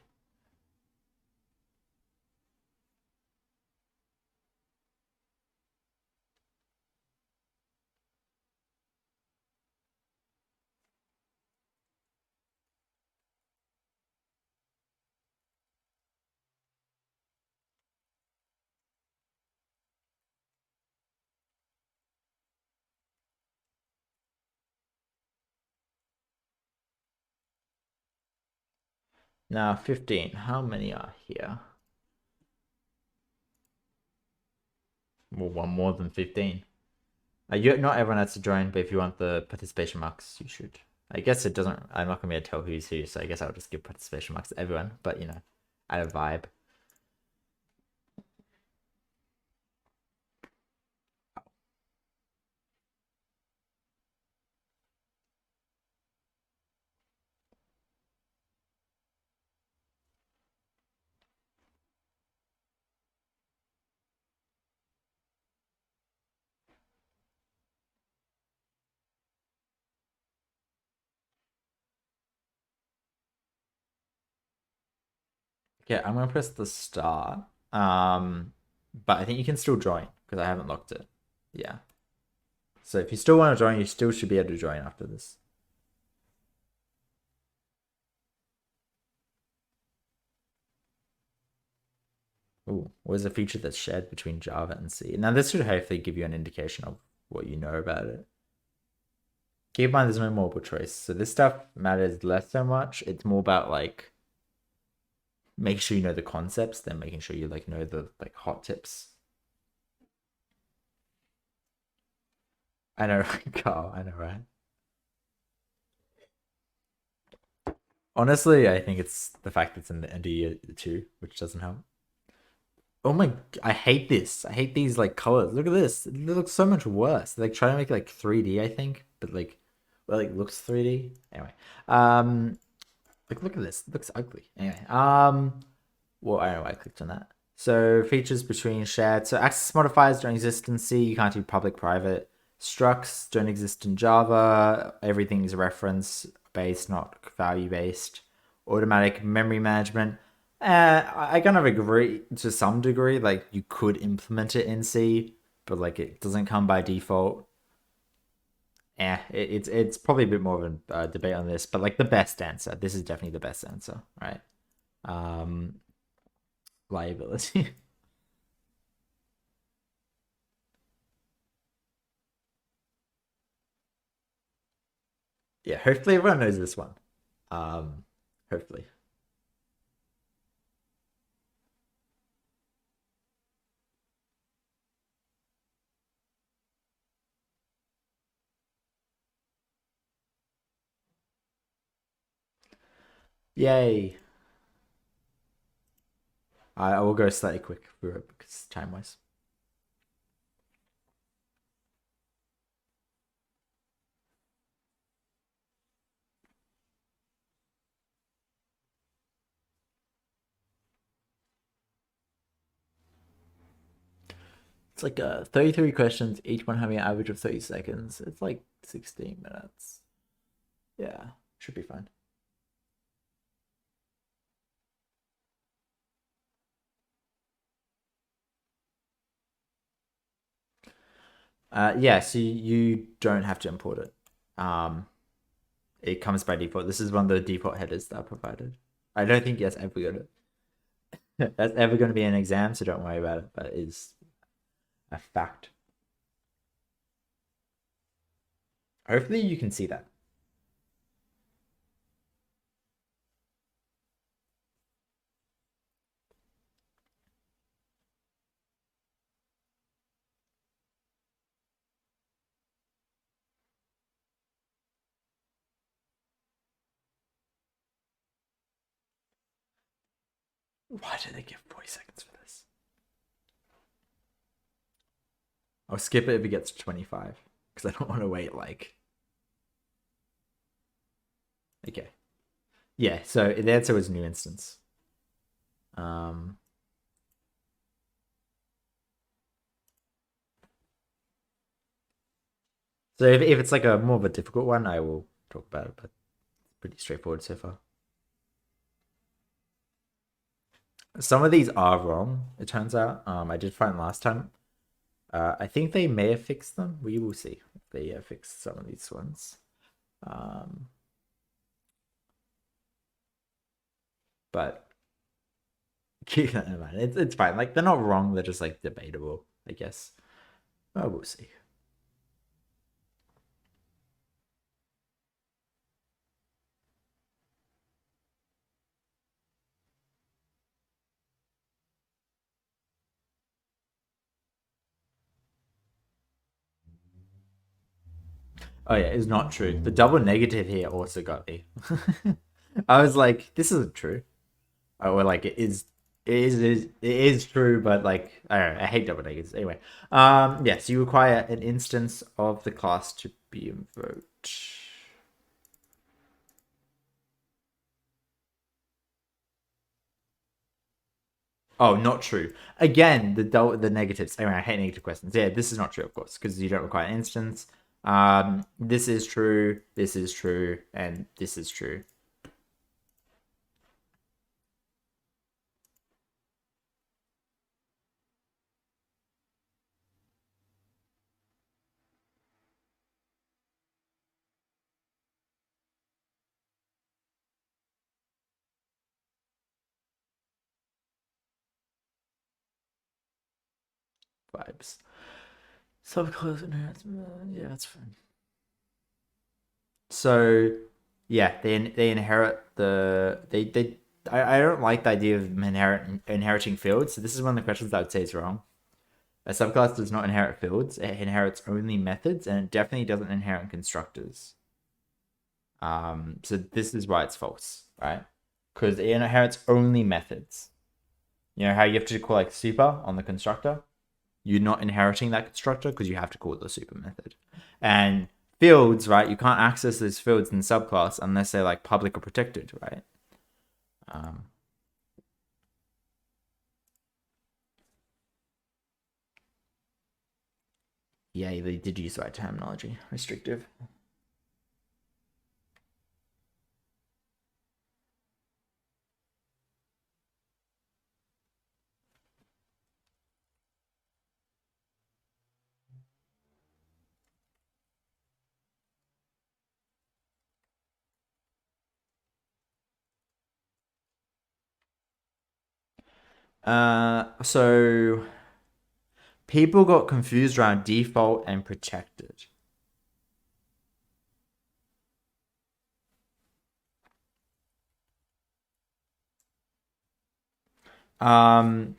Now 15. How many are here? Well, one more than 15. Not everyone has to join, but if you want the participation marks, you should. I guess it doesn't. I'm not gonna be able to tell who's who, so I guess I'll just give participation marks to everyone. But add a vibe. Okay, I'm gonna press the start. But I think you can still join because I haven't locked it. Yeah. So if you still want to join, you still should be able to join after this. Ooh, what is a feature that's shared between Java and C? Now this should hopefully give you an indication of what you know about it. Keep in mind there's no multiple choice. So this stuff matters less so much. It's more about like make sure you know the concepts, then making sure you know the hot tips. I know, Carl, I know, right? Honestly, I think it's the fact that it's in the end of year 2, which doesn't help. Oh my, I hate this. I hate these colors. Look at this. It looks so much worse. They're trying to make it 3D, I think, but it looks 3D. Anyway, look at this. It looks ugly. Anyway, well, I don't know why I clicked on that. So features between shared. So access modifiers don't exist in C. You can't do public, private. Structs don't exist in Java. Everything is reference based, not value based. Automatic memory management. I kind of agree to some degree. Like you could implement it in C, but like it doesn't come by default. It's probably a bit more of a debate on this, but like the best answer. This is definitely the best answer, right? Um, liability. Yeah, hopefully everyone knows this one. Um, hopefully. Yay. I will go slightly quick through it because time wise. It's like 33 questions, each one having an average of 30 seconds. It's like 16 minutes. Yeah, should be fine. Yeah, so you don't have to import it. It comes by default. This is one of the default headers that are provided. I don't think that's ever gonna that's ever gonna be an exam, so don't worry about it. But it is a fact. Hopefully you can see that. Why did they give 40 seconds for this? I'll skip it if it gets to 25 because I don't want to wait like. Okay. Yeah, so the answer was new instance. Um, so if it's like a more of a difficult one, I will talk about it, but it's pretty straightforward so far. Some of these are wrong, it turns out. I did find last time. I think they may have fixed them. We will see if they have fixed some of these ones. But keep that in mind. It's fine. Like they're not wrong. They're just like debatable, I guess. Oh, we'll see. Oh yeah, it's not true. The double negative here also got me. I was like, this isn't true. Or like it is true, but like I don't know, I hate double negatives. Anyway, yes, you require an instance of the class to be invoked. Oh, not true. Again, the negatives. Anyway, I hate negative questions. Yeah, this is not true, of course, because you don't require an instance. This is true. This is true, and this is true. Vibes. Subclass enhancement. Yeah, that's fine. So, yeah, they inherit they. I don't like the idea of inheriting fields. So this is one of the questions that I would say is wrong. A subclass does not inherit fields. It inherits only methods, and it definitely doesn't inherit constructors. So this is why it's false, right? Because it inherits only methods. You know how you have to call like super on the constructor? You're not inheriting that constructor because you have to call the super method. And fields, right? You can't access those fields in the subclass unless they're like public or protected, right? Um, yeah, they did use the right terminology. Restrictive. So people got confused around default and protected. Um,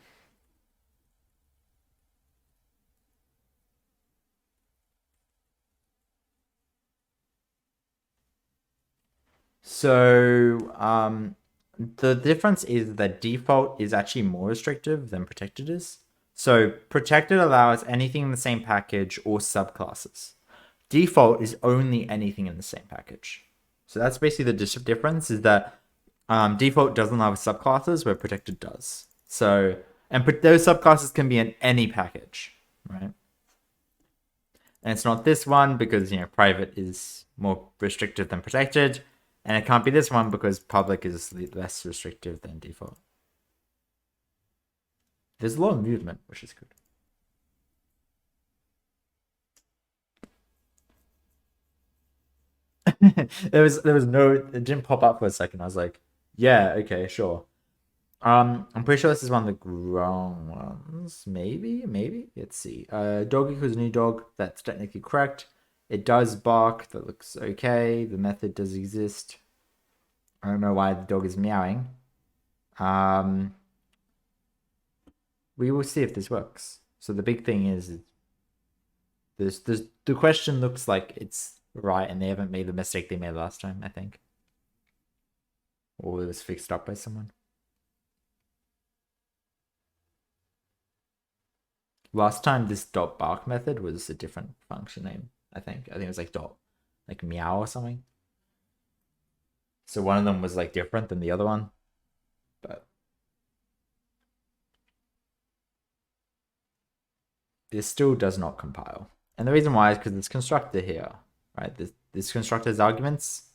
so the difference is that default is actually more restrictive than protected is. So protected allows anything in the same package or subclasses. Default is only anything in the same package. So that's basically the difference is that default doesn't have subclasses where protected does. So, and those subclasses can be in any package, right? And it's not this one because, private is more restrictive than protected. And it can't be this one because public is less restrictive than default. There's a lot of movement, which is good. there was no, it didn't pop up for a second. I was like, yeah, okay, sure. I'm pretty sure this is one of the wrong ones. Maybe. Let's see. Dog equals new dog. That's technically correct. It does bark. That looks okay. The method does exist. I don't know why the dog is meowing. Um, we will see if this works. So the big thing is, the question looks like it's right, and they haven't made the mistake they made last time. I think, or it was fixed up by someone. Last time this dot bark method was a different function name, I think. I think it was like dot like meow or something. So one of them was like different than the other one. But this still does not compile. And the reason why is because it's constructor here, right? This constructor's arguments,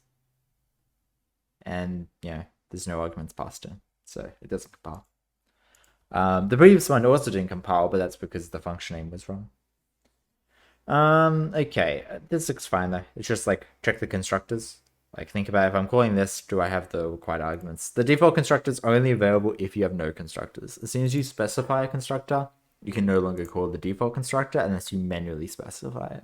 and there's no arguments passed in. So it doesn't compile. The previous one also didn't compile, but that's because the function name was wrong. Okay, this looks fine though. It's just like check the constructors. Like think about if I'm calling this, do I have the required arguments? The default constructor is only available if you have no constructors. As soon as you specify a constructor, you can no longer call the default constructor unless you manually specify it.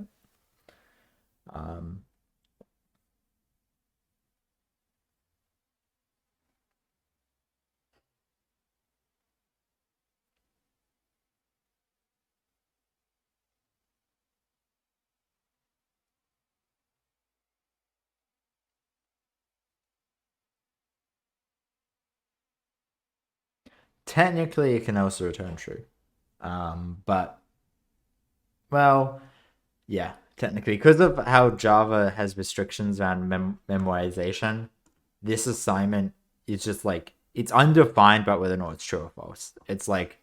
Technically, it can also return true. But, well, yeah, technically. Because of how Java has restrictions around memorization, this assignment is just like, it's undefined about whether or not it's true or false. It's like,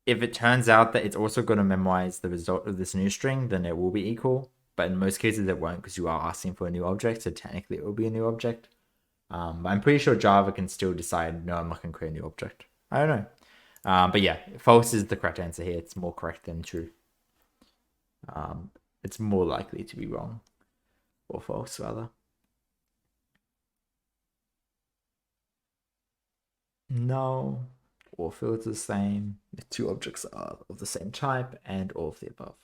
if it turns out that it's also going to memorize the result of this new string, then it will be equal. But in most cases, it won't because you are asking for a new object. So technically, it will be a new object. But I'm pretty sure Java can still decide, no, I'm not going to create a new object. I don't know. But yeah, false is the correct answer here. It's more correct than true. It's more likely to be wrong or false, rather. No, all fields are the same. The two objects are of the same type and all of the above.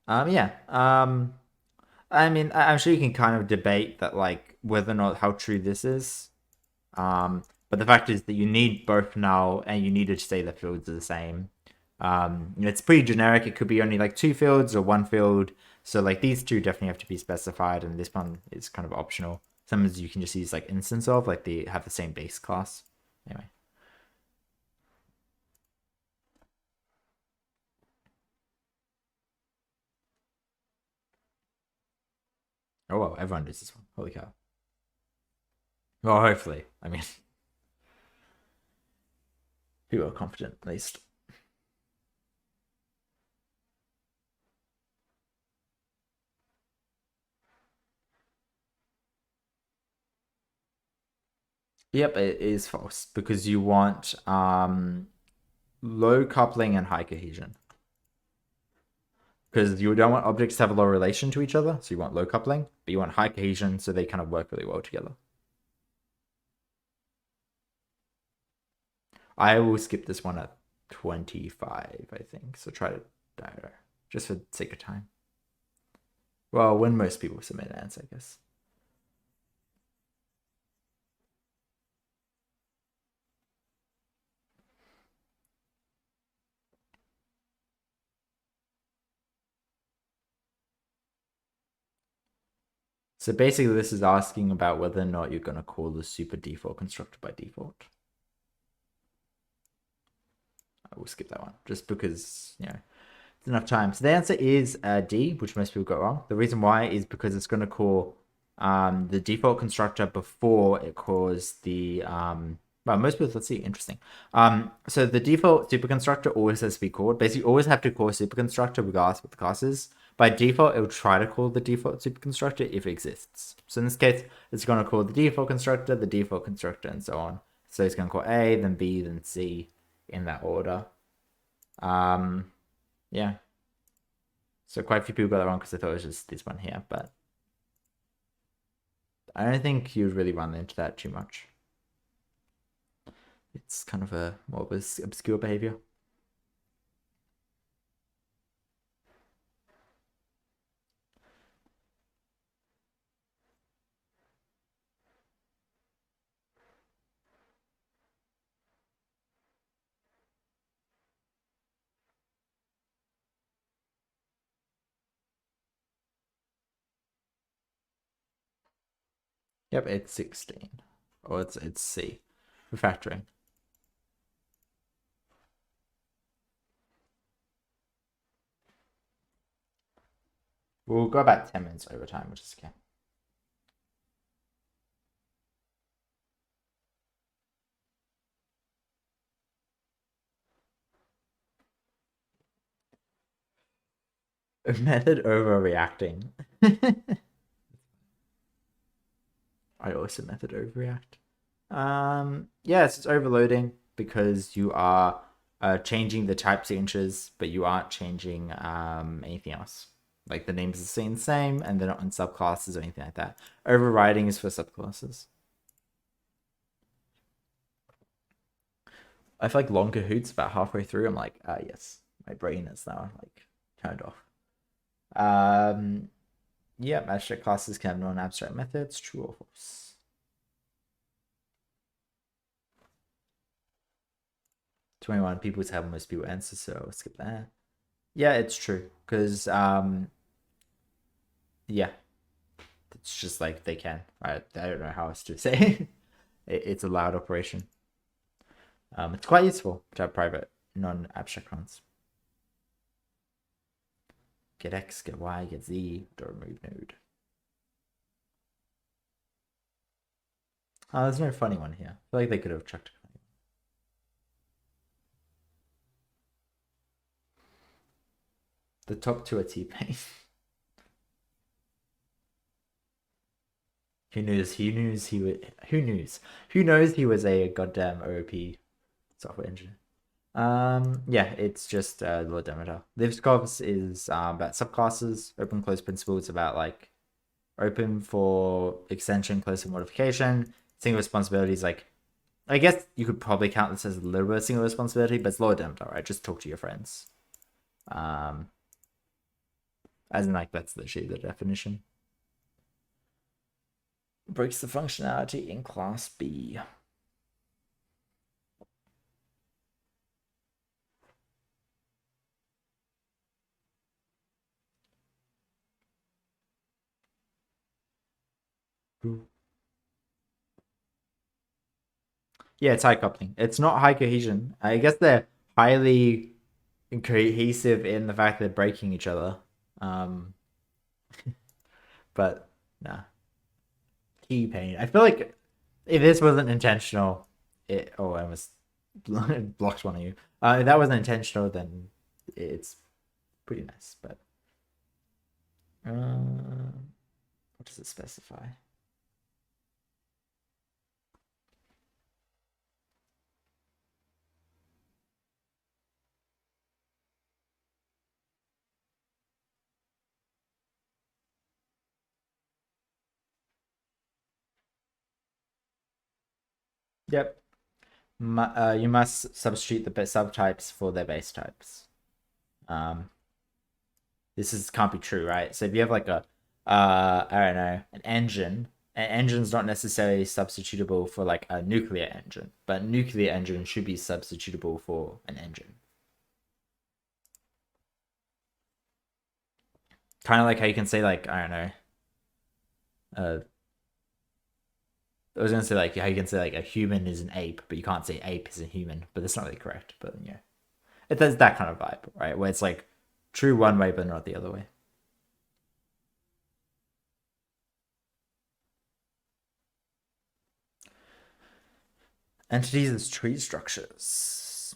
Yeah. I mean, I'm sure you can kind of debate that, like, whether or not how true this is. But the fact is that you need both null and you need to say the fields are the same. It's pretty generic. It could be only like two fields or one field. So like these two definitely have to be specified, and this one is kind of optional. Sometimes you can just use like instance of, like they have the same base class. Anyway. Oh well, everyone knows this one. Holy cow. Well, hopefully. I mean, people are confident at least. Yep, it is false because you want low coupling and high cohesion. because you don't want objects to have a low relation to each other, so you want low coupling, but you want high cohesion, so they kind of work really well together. I will skip this one at 25, I think. So try to, I don't know, just for sake of time. Well, when most people submit an answer, I guess. So basically, this is asking about whether or not you're going to call the super default constructor by default. I will skip that one just because, it's enough time. So the answer is D, which most people got wrong. The reason why is because it's going to call the default constructor before it calls the well, most people, let's see, interesting. So the default superconstructor always has to be called. Basically, you always have to call a superconstructor regardless of what the class is. By default, it will try to call the default superconstructor if it exists. So in this case, it's going to call the default constructor, and so on. So it's going to call A, then B, then C in that order. Yeah. So quite a few people got that wrong because I thought it was just this one here, but I don't think you'd really run into that too much. It's kind of a more of obscure behavior. Yep, it's 16. Or it's C. Refactoring. We'll go about 10 minutes over time, which is okay. Method overreacting. I also method overreact. Yes, it's overloading because you are changing the type signatures, but you aren't changing anything else. Like the names are staying the same, and they're not in subclasses or anything like that. Overriding is for subclasses. I feel like long Cahoots about halfway through. I'm like, yes, my brain is now like turned off. Yeah, abstract classes can have non-abstract methods. True or false? $21 people to have most people answer, so I'll skip that. Yeah, it's true because yeah, it's just like they can. I don't know how else to say. It's a loud operation. It's quite useful to have private non-abstract runs. Get X, get Y, get Z, or remove node. There's no funny one here. I feel like they could have chucked a funny one. The top two are T-Pain. Who knows? Who knows he would? Who knows? Who knows he was a goddamn OP software engineer? Yeah, it's just Lord Demeter. Livscovs is about subclasses. Open close principle is about like open for extension, close for modification. Single responsibility is like, I guess you could probably count this as a little bit of single responsibility, but it's Lord Demeter, right? Just talk to your friends. As in like that's literally the definition. Breaks the functionality in class B. Yeah, it's high coupling. It's not high cohesion. I guess they're highly cohesive in the fact they're breaking each other. But nah. T-Pain. I feel like if this wasn't intentional, I almost blocked one of you. If that wasn't intentional, then it's pretty nice. But what does it specify? Yep. You must substitute the subtypes for their base types. This can't be true, right? So if you have like a, I don't know, an engine's not necessarily substitutable for like a nuclear engine, but nuclear engine should be substitutable for an engine. Kind of like how you can say like, I don't know, uh, I was gonna say like how you can say like a human is an ape, but you can't say ape is a human, but that's not really correct. But yeah, there's that kind of vibe, right? Where it's like true one way, but not the other way. Entities as tree structures.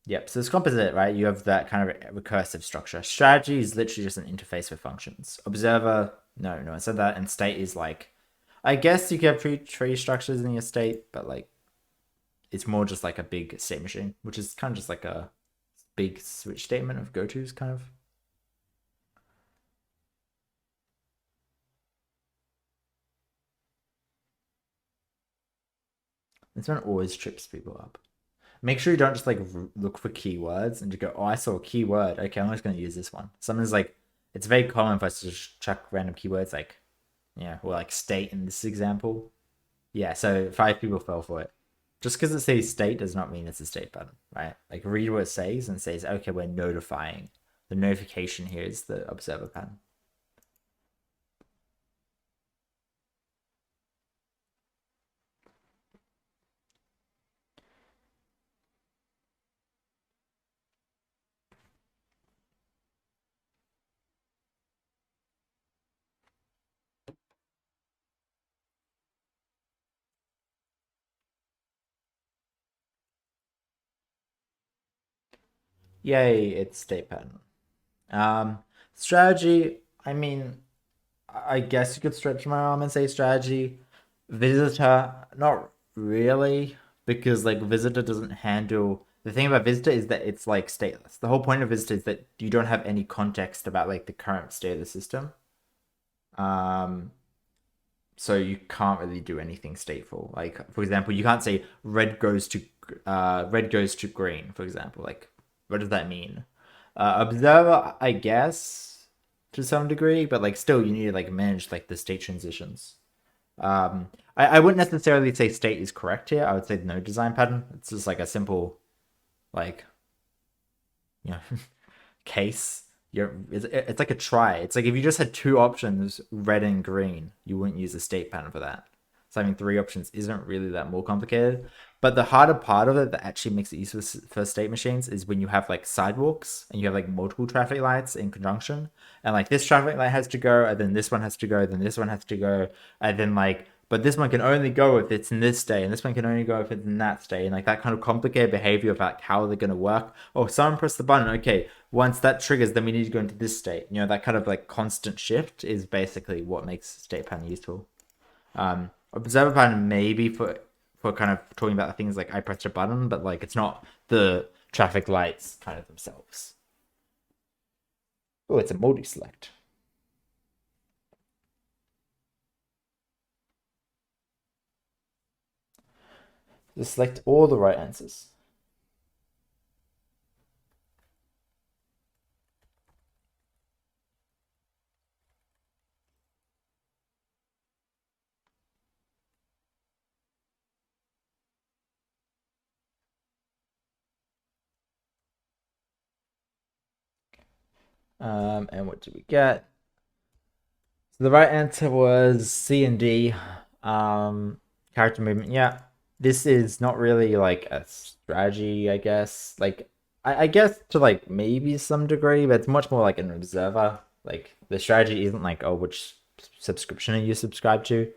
Yep, so it's composite, right? You have that kind of recursive structure. Strategy is literally just an interface for functions. Observer, no, I said that. And state is like, I guess you could have tree structures in your state, but like, it's more just like a big state machine, which is kind of just like a big switch statement of go-tos, kind of. This one always trips people up. Make sure you don't just like look for keywords and just go, oh, I saw a keyword. Okay, I'm just going to use this one. Sometimes like, it's very common for us to just chuck random keywords like, yeah, or like state in this example. Yeah, so 5 people fell for it. Just because it says state does not mean it's a state pattern, right? Like read what it says and says, okay, we're notifying. The notification here is the observer pattern. Yay, it's state pattern. Strategy, I mean, I guess you could stretch my arm and say strategy. Visitor, not really, because like visitor doesn't handle the thing about visitor is that it's like stateless. The whole point of visitor is that you don't have any context about like the current state of the system. Um, so you can't really do anything stateful. Like for example, you can't say red goes to green. For example, like what does that mean? Observer, I guess to some degree, but like still you need to like manage like the state transitions. I wouldn't necessarily say state is correct here. I would say no design pattern. It's just like a simple like you know case. It's like a try. It's like if you just had two options, red and green, you wouldn't use a state pattern for that. So having three options isn't really that more complicated. But the harder part of it that actually makes it useful for state machines is when you have like sidewalks and you have like multiple traffic lights in conjunction. And like this traffic light has to go, and then this one has to go, then this one has to go, and then like but this one can only go if it's in this state, and this one can only go if it's in that state, and like that kind of complicated behavior about how they're going to work. Oh, someone pressed the button. Okay, once that triggers, then we need to go into this state. You know, that kind of like constant shift is basically what makes state pattern useful. Observer pattern maybe for kind of talking about things like I pressed a button, but like it's not the traffic lights kind of themselves. Oh, it's a multi-select. Just select all the right answers. And what did we get? So the right answer was C and D. Character movement. Yeah, this is not really like a strategy, I guess. Like, I guess to like maybe some degree, but it's much more like an observer. Like the strategy isn't like, oh, which subscription are you subscribed to?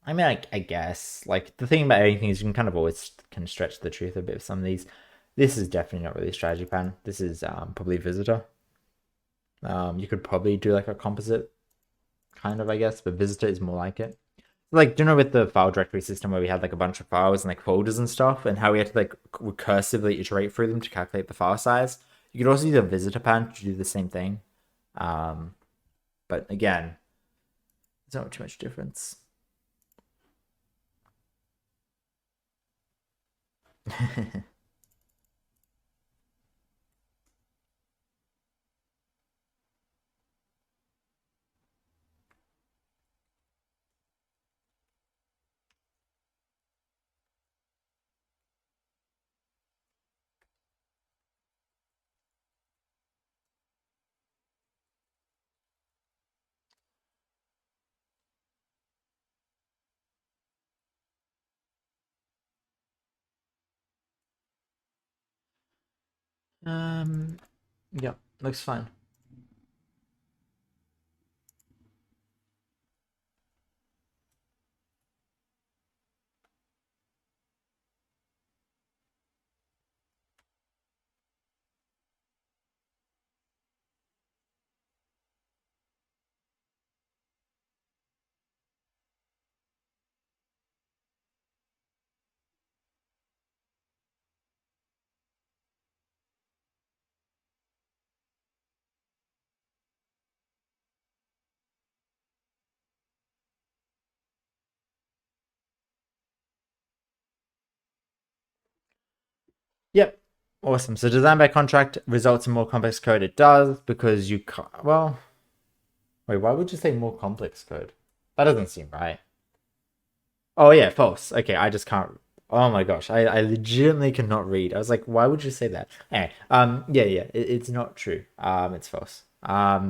I mean, I guess like the thing about anything is you can kind of always can stretch the truth a bit of some of these. This is definitely not really a strategy pan. This is probably visitor. You could probably do like a composite kind of, I guess, but visitor is more like it. Like, do you know with the file directory system where we had like a bunch of files and like folders and stuff, and how we had to like recursively iterate through them to calculate the file size? You could also use a visitor pan to do the same thing. Um, but again, there's not too much difference. Yeah, looks fine. Yep. Awesome. So design by contract results in more complex code. It does because you can't. Well, wait, why would you say more complex code? That doesn't seem right. Oh, yeah, false. Okay, I just can't. Oh my gosh, I legitimately cannot read. I was like, why would you say that? Anyway, yeah, it's not true. It's false.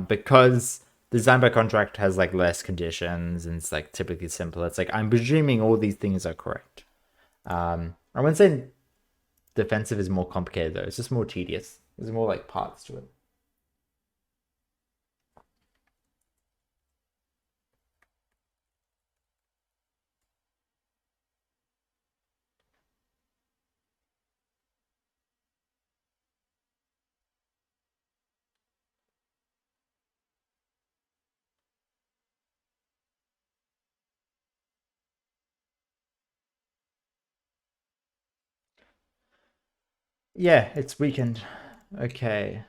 Because design by contract has like less conditions and it's like typically simpler. It's like I'm presuming all these things are correct. I wouldn't say defensive is more complicated though. It's just more tedious. There's more like parts to it. Yeah, it's weakened. Okay.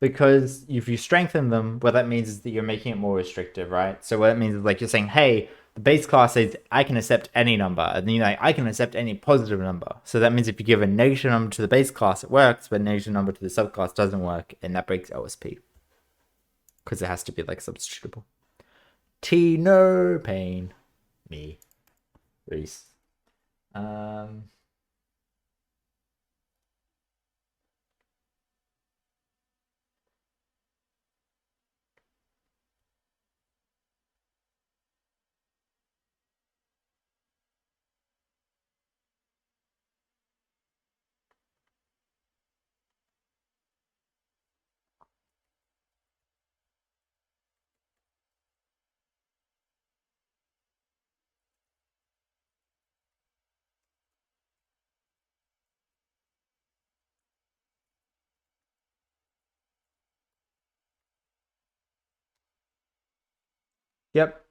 Because if you strengthen them, what that means is that you're making it more restrictive, right? So what it means is like you're saying, hey, the base class says I can accept any number, and then you're like, I can accept any positive number. So that means if you give a negative number to the base class, it works, but a negative number to the subclass doesn't work, and that breaks OSP. Because it has to be like substitutable. T no pain. Me. Reese. Um Yep.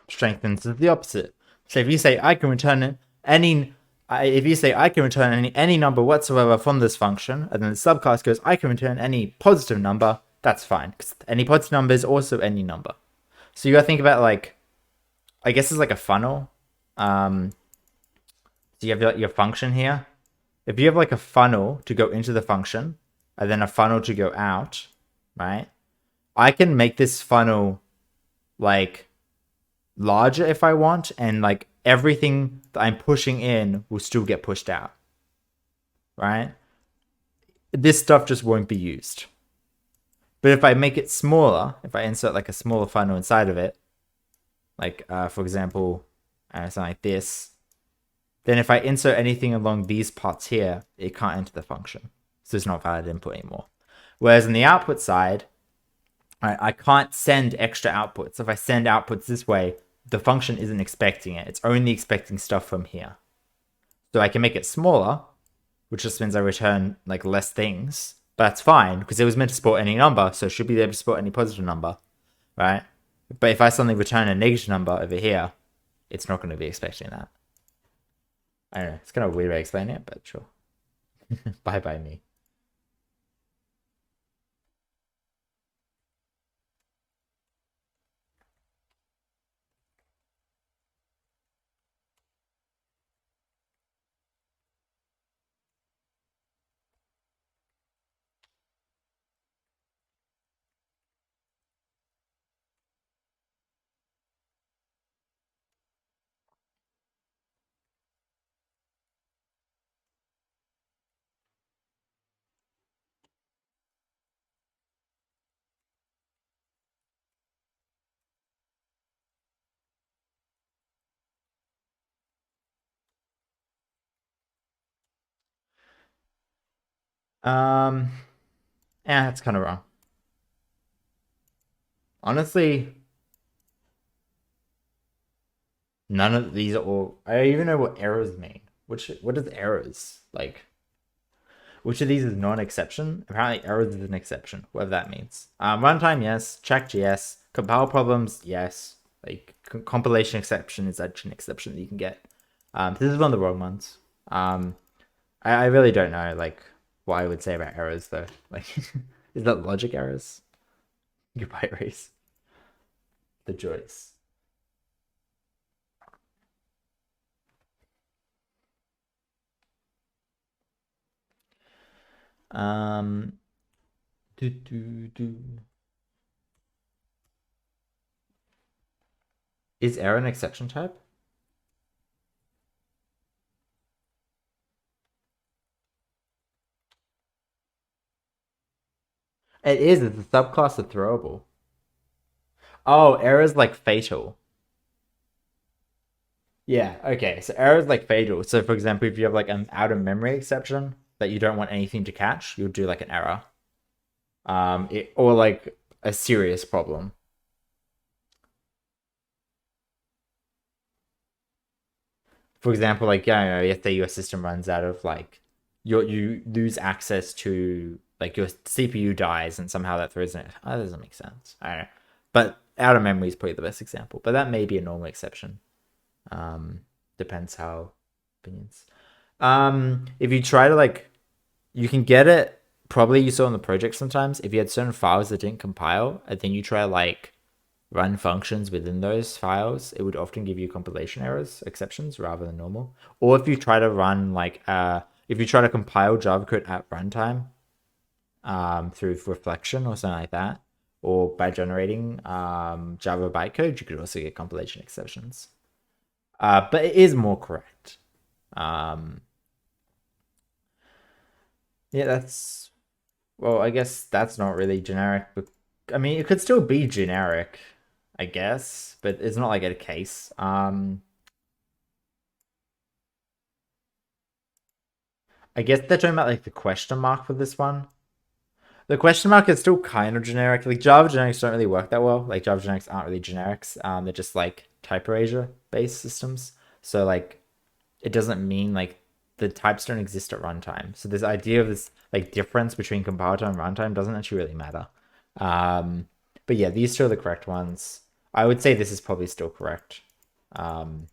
Strengthens is the opposite. So if you say I can return any, if you say I can return any number whatsoever from this function, and then the subclass goes I can return any positive number, that's fine because any positive number is also any number. So you gotta think about like, I guess it's like a funnel. So you have your function here. If you have like a funnel to go into the function, and then a funnel to go out, right? I can make this funnel like larger if I want, and like everything that I'm pushing in will still get pushed out, right? This stuff just won't be used. But if I make it smaller, if I insert like a smaller funnel inside of it, like for example, something like this, then if I insert anything along these parts here, it can't enter the function. So it's not valid input anymore. Whereas on the output side, I can't send extra outputs. If I send outputs this way, the function isn't expecting it. It's only expecting stuff from here. So I can make it smaller, which just means I return like less things. But that's fine because it was meant to support any number, so it should be able to support any positive number, right? But if I suddenly return a negative number over here, it's not going to be expecting that. I don't know. It's kind of a weird way of explaining it, but sure. Bye bye me. Um, yeah, that's kind of wrong. Honestly, none of these are all. I don't even know what errors mean. What is errors like? Which of these is not an exception? Apparently, errors is an exception, whatever that means. Runtime, yes. Checked, yes. Compile problems, yes. Like compilation exception is actually an exception that you can get. This is one of the wrong ones. I really don't know like what I would say about errors though. Like, is that logic errors? Goodbye, race. The joys. Um, do do do. Is error an exception type? It is. It's a subclass of throwable. Oh, errors like fatal. Yeah. Okay. So errors like fatal. So for example, if you have like an out of memory exception that you don't want anything to catch, you'll do like an error. Or like a serious problem. For example, like yeah, you know, if your system runs out of like you lose access to like your CPU dies and somehow that throws in it. Oh, that doesn't make sense. I don't know. But out of memory is probably the best example. But that may be a normal exception. Um, Depends how opinions. If you try to like you can get it probably you saw in the project sometimes. If you had certain files that didn't compile, and then you try like run functions within those files, it would often give you compilation errors, exceptions, rather than normal. Or if you try to run like if you try to compile Java code at runtime through reflection or something like that, or by generating Java bytecode, you could also get compilation exceptions. But it is more correct. Um, yeah, that's well, I guess that's not really generic, but I mean, it could still be generic, I guess, but it's not like a case. I guess they're talking about like the question mark for this one. The question mark is still kind of generic. Like Java generics don't really work that well. Like Java generics aren't really generics. They're just like type erasure based systems. So like it doesn't mean like the types don't exist at runtime. So this idea of this like difference between compile time and runtime doesn't actually really matter. Um, but yeah, these two are the correct ones. I would say this is probably still correct. Um,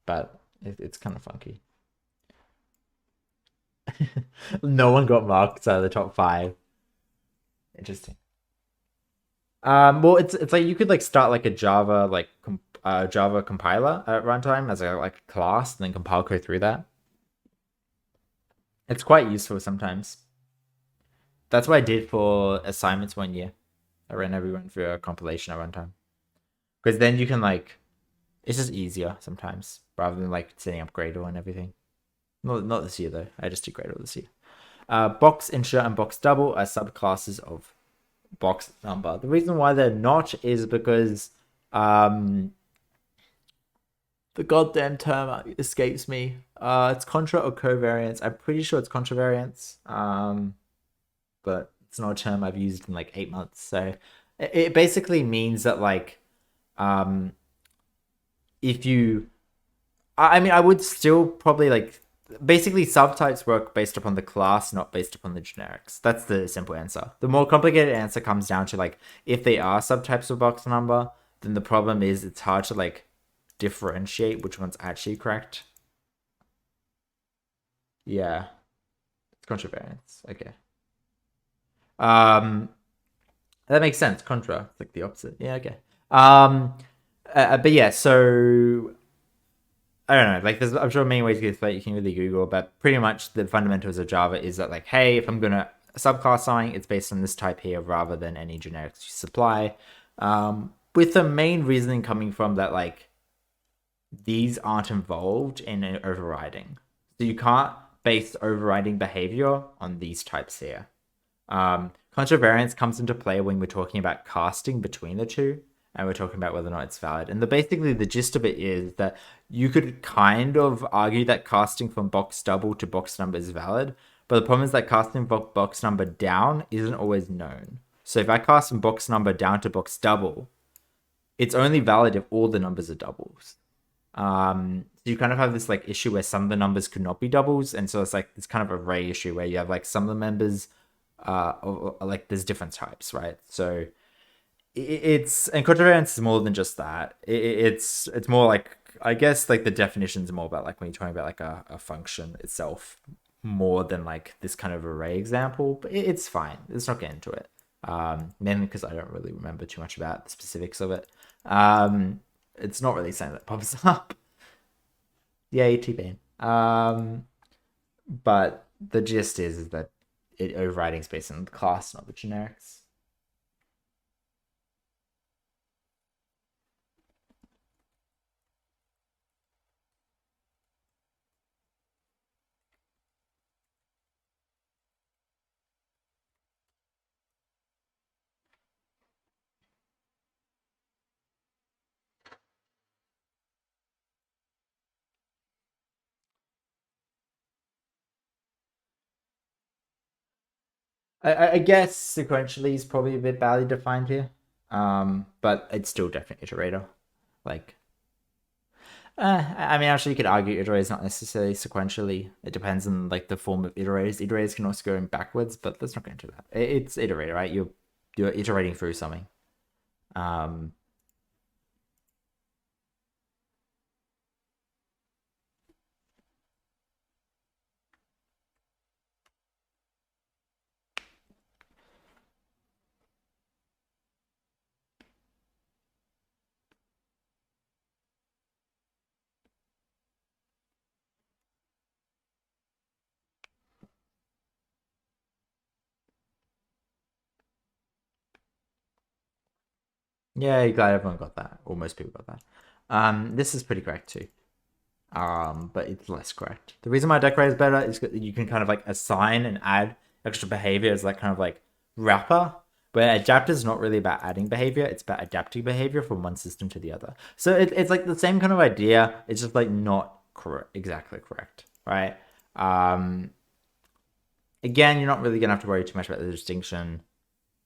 but it's kind of funky. No one got marked out of the top five. Interesting. Well, it's like you could like start like a Java Java compiler at runtime as a like class, and then compile code through that. It's quite useful sometimes. That's what I did for assignments 1 year. I ran everyone through a compilation at runtime because then you can like it's just easier sometimes rather than like setting up Gradle and everything. Not this year though. I just did Gradle this year. Box insert and box double are subclasses of box number. The reason why they're not is because the goddamn term escapes me. It's contra or covariance. I'm pretty sure it's contravariance. But it's not a term I've used in like 8 months. So it basically means that like um if you I mean I would still probably like basically subtypes work based upon the class, not based upon the generics. That's the simple answer. The more complicated answer comes down to like if they are subtypes of box number, then the problem is it's hard to like differentiate which one's actually correct. Yeah, it's contravariance. Okay. Um, that makes sense. Contra, it's like the opposite. Yeah. Okay. Um, but yeah. So I don't know. Like, there's I'm sure many ways to get that you can really Google, but pretty much the fundamentals of Java is that like, hey, if I'm gonna subclass something, it's based on this type here rather than any generics you supply. With the main reasoning coming from that like these aren't involved in an overriding, so you can't base overriding behavior on these types here. Contravariance comes into play when we're talking about casting between the two, and we're talking about whether or not it's valid. And basically the gist of it is that you could kind of argue that casting from box double to box number is valid, but the problem is that casting from box number down isn't always known. So if I cast from box number down to box double, it's only valid if all the numbers are doubles. So you kind of have this like issue where some of the numbers could not be doubles, and so it's like this kind of array issue where you have like some of the members, like there's different types, right? So it's and cotevariance is more than just that. It's more like, I guess like the definitions are more about like when you're talking about like a function itself more than like this kind of array example, but it's fine. Let's not get into it. Mainly because I don't really remember too much about the specifics of it. It's not really something that pops up. Yay, T-Pain. But the gist is that overriding is based on the class, not the generics. I guess sequentially is probably a bit badly defined here. But it's still definitely iterator. Like, I mean, actually, you could argue iterator is not necessarily sequentially. It depends on like the form of iterators. Iterators can also go in backwards, but let's not get into that. It's iterator, right? You're iterating through something. Um, yeah, glad everyone got that, or most people got that. This is pretty correct too. But it's less correct. The reason why decorate is better is that you can kind of like assign and add extra behavior as like kind of like wrapper. Where adapter is not really about adding behavior, it's about adapting behavior from one system to the other. So it's like the same kind of idea. It's just like not correct, exactly correct, right? Again, you're not really gonna have to worry too much about the distinction.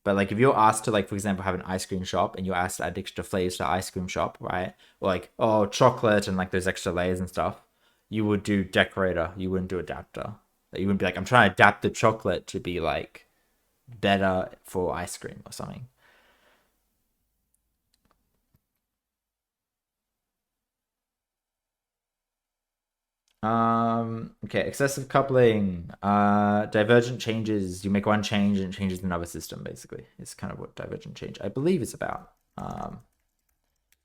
But like if you're asked to like, for example, have an ice cream shop and you're asked to add extra flavors to ice cream shop, right? Or like, oh, chocolate and like those extra layers and stuff, you would do decorator. You wouldn't do adapter. You wouldn't be like, I'm trying to adapt the chocolate to be like better for ice cream or something. Okay, excessive coupling. Divergent changes. You make one change and it changes another system, basically. It's kind of what divergent change, I believe, is about.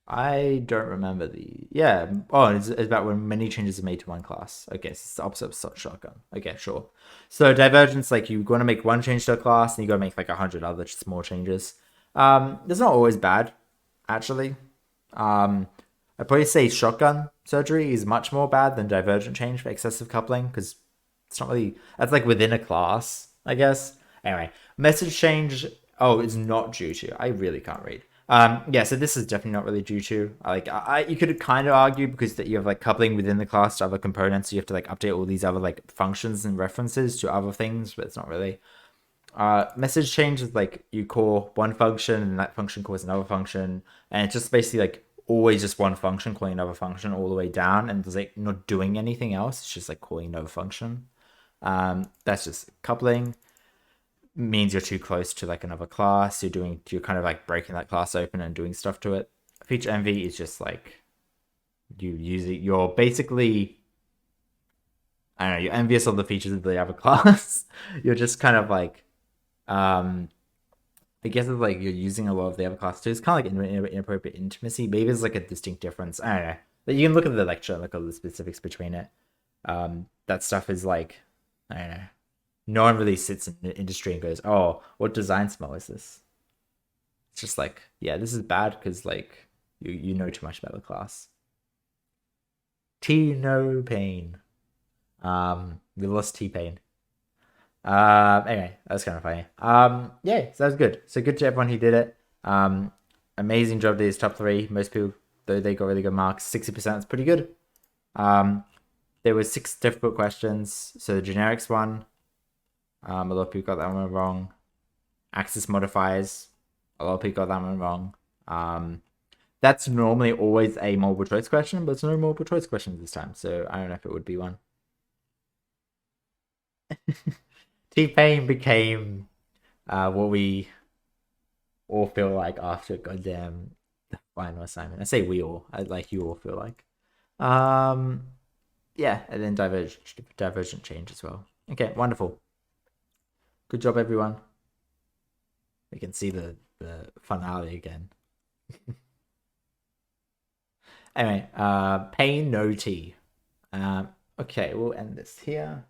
I don't remember the. Yeah. Oh, it's about when many changes are made to one class. Okay, so it's the opposite of shotgun. Okay, sure. So divergence, like you want to make one change to a class, and you got to make like 100 other small changes. It's not always bad, actually. I'd probably say shotgun surgery is much more bad than divergent change for excessive coupling because it's not really. That's like within a class, I guess. Anyway, message change. Oh, it's not due to. I really can't read. Yeah, so this is definitely not really due to. Like, you could kind of argue because that you have like coupling within the class to other components, so you have to like update all these other like functions and references to other things, but it's not really. Message change is like you call one function and that function calls another function, and it's just basically like always just one function calling another function all the way down, and it's like not doing anything else. It's just like calling another function. That's just coupling. Means you're too close to like another class. You're kind of like breaking that class open and doing stuff to it. Feature envy is just like you're basically, I don't know, you're envious of the features of the other class. You're just kind of like I guess it's like you're using a lot of the other class too. It's kind of like inappropriate intimacy. Maybe there's like a distinct difference. I don't know. But you can look at the lecture and look at the specifics between it. That stuff is like, I don't know. No one really sits in the industry and goes, "Oh, what design smell is this?" It's just like, yeah, this is bad because like you know too much about the class. T no pain. We lost T pain. Anyway, that was kind of funny. Yeah, so that was good. So good to everyone who did it. amazing job to these top 3. Most people, though they got really good marks, 60% is pretty good. There were 6 difficult questions. So the generics one, a lot of people got that one wrong. Axis modifiers, a lot of people got that one wrong. That's normally always a multiple choice question, but it's no multiple choice question this time, so I don't know if it would be one. T-Pain became what we all feel like after goddamn the final assignment. I say we all, like you all feel like. Yeah, and then divergent change as well. Okay, wonderful. Good job, everyone. We can see the finale again. Anyway, pain no tea. Okay, we'll end this here.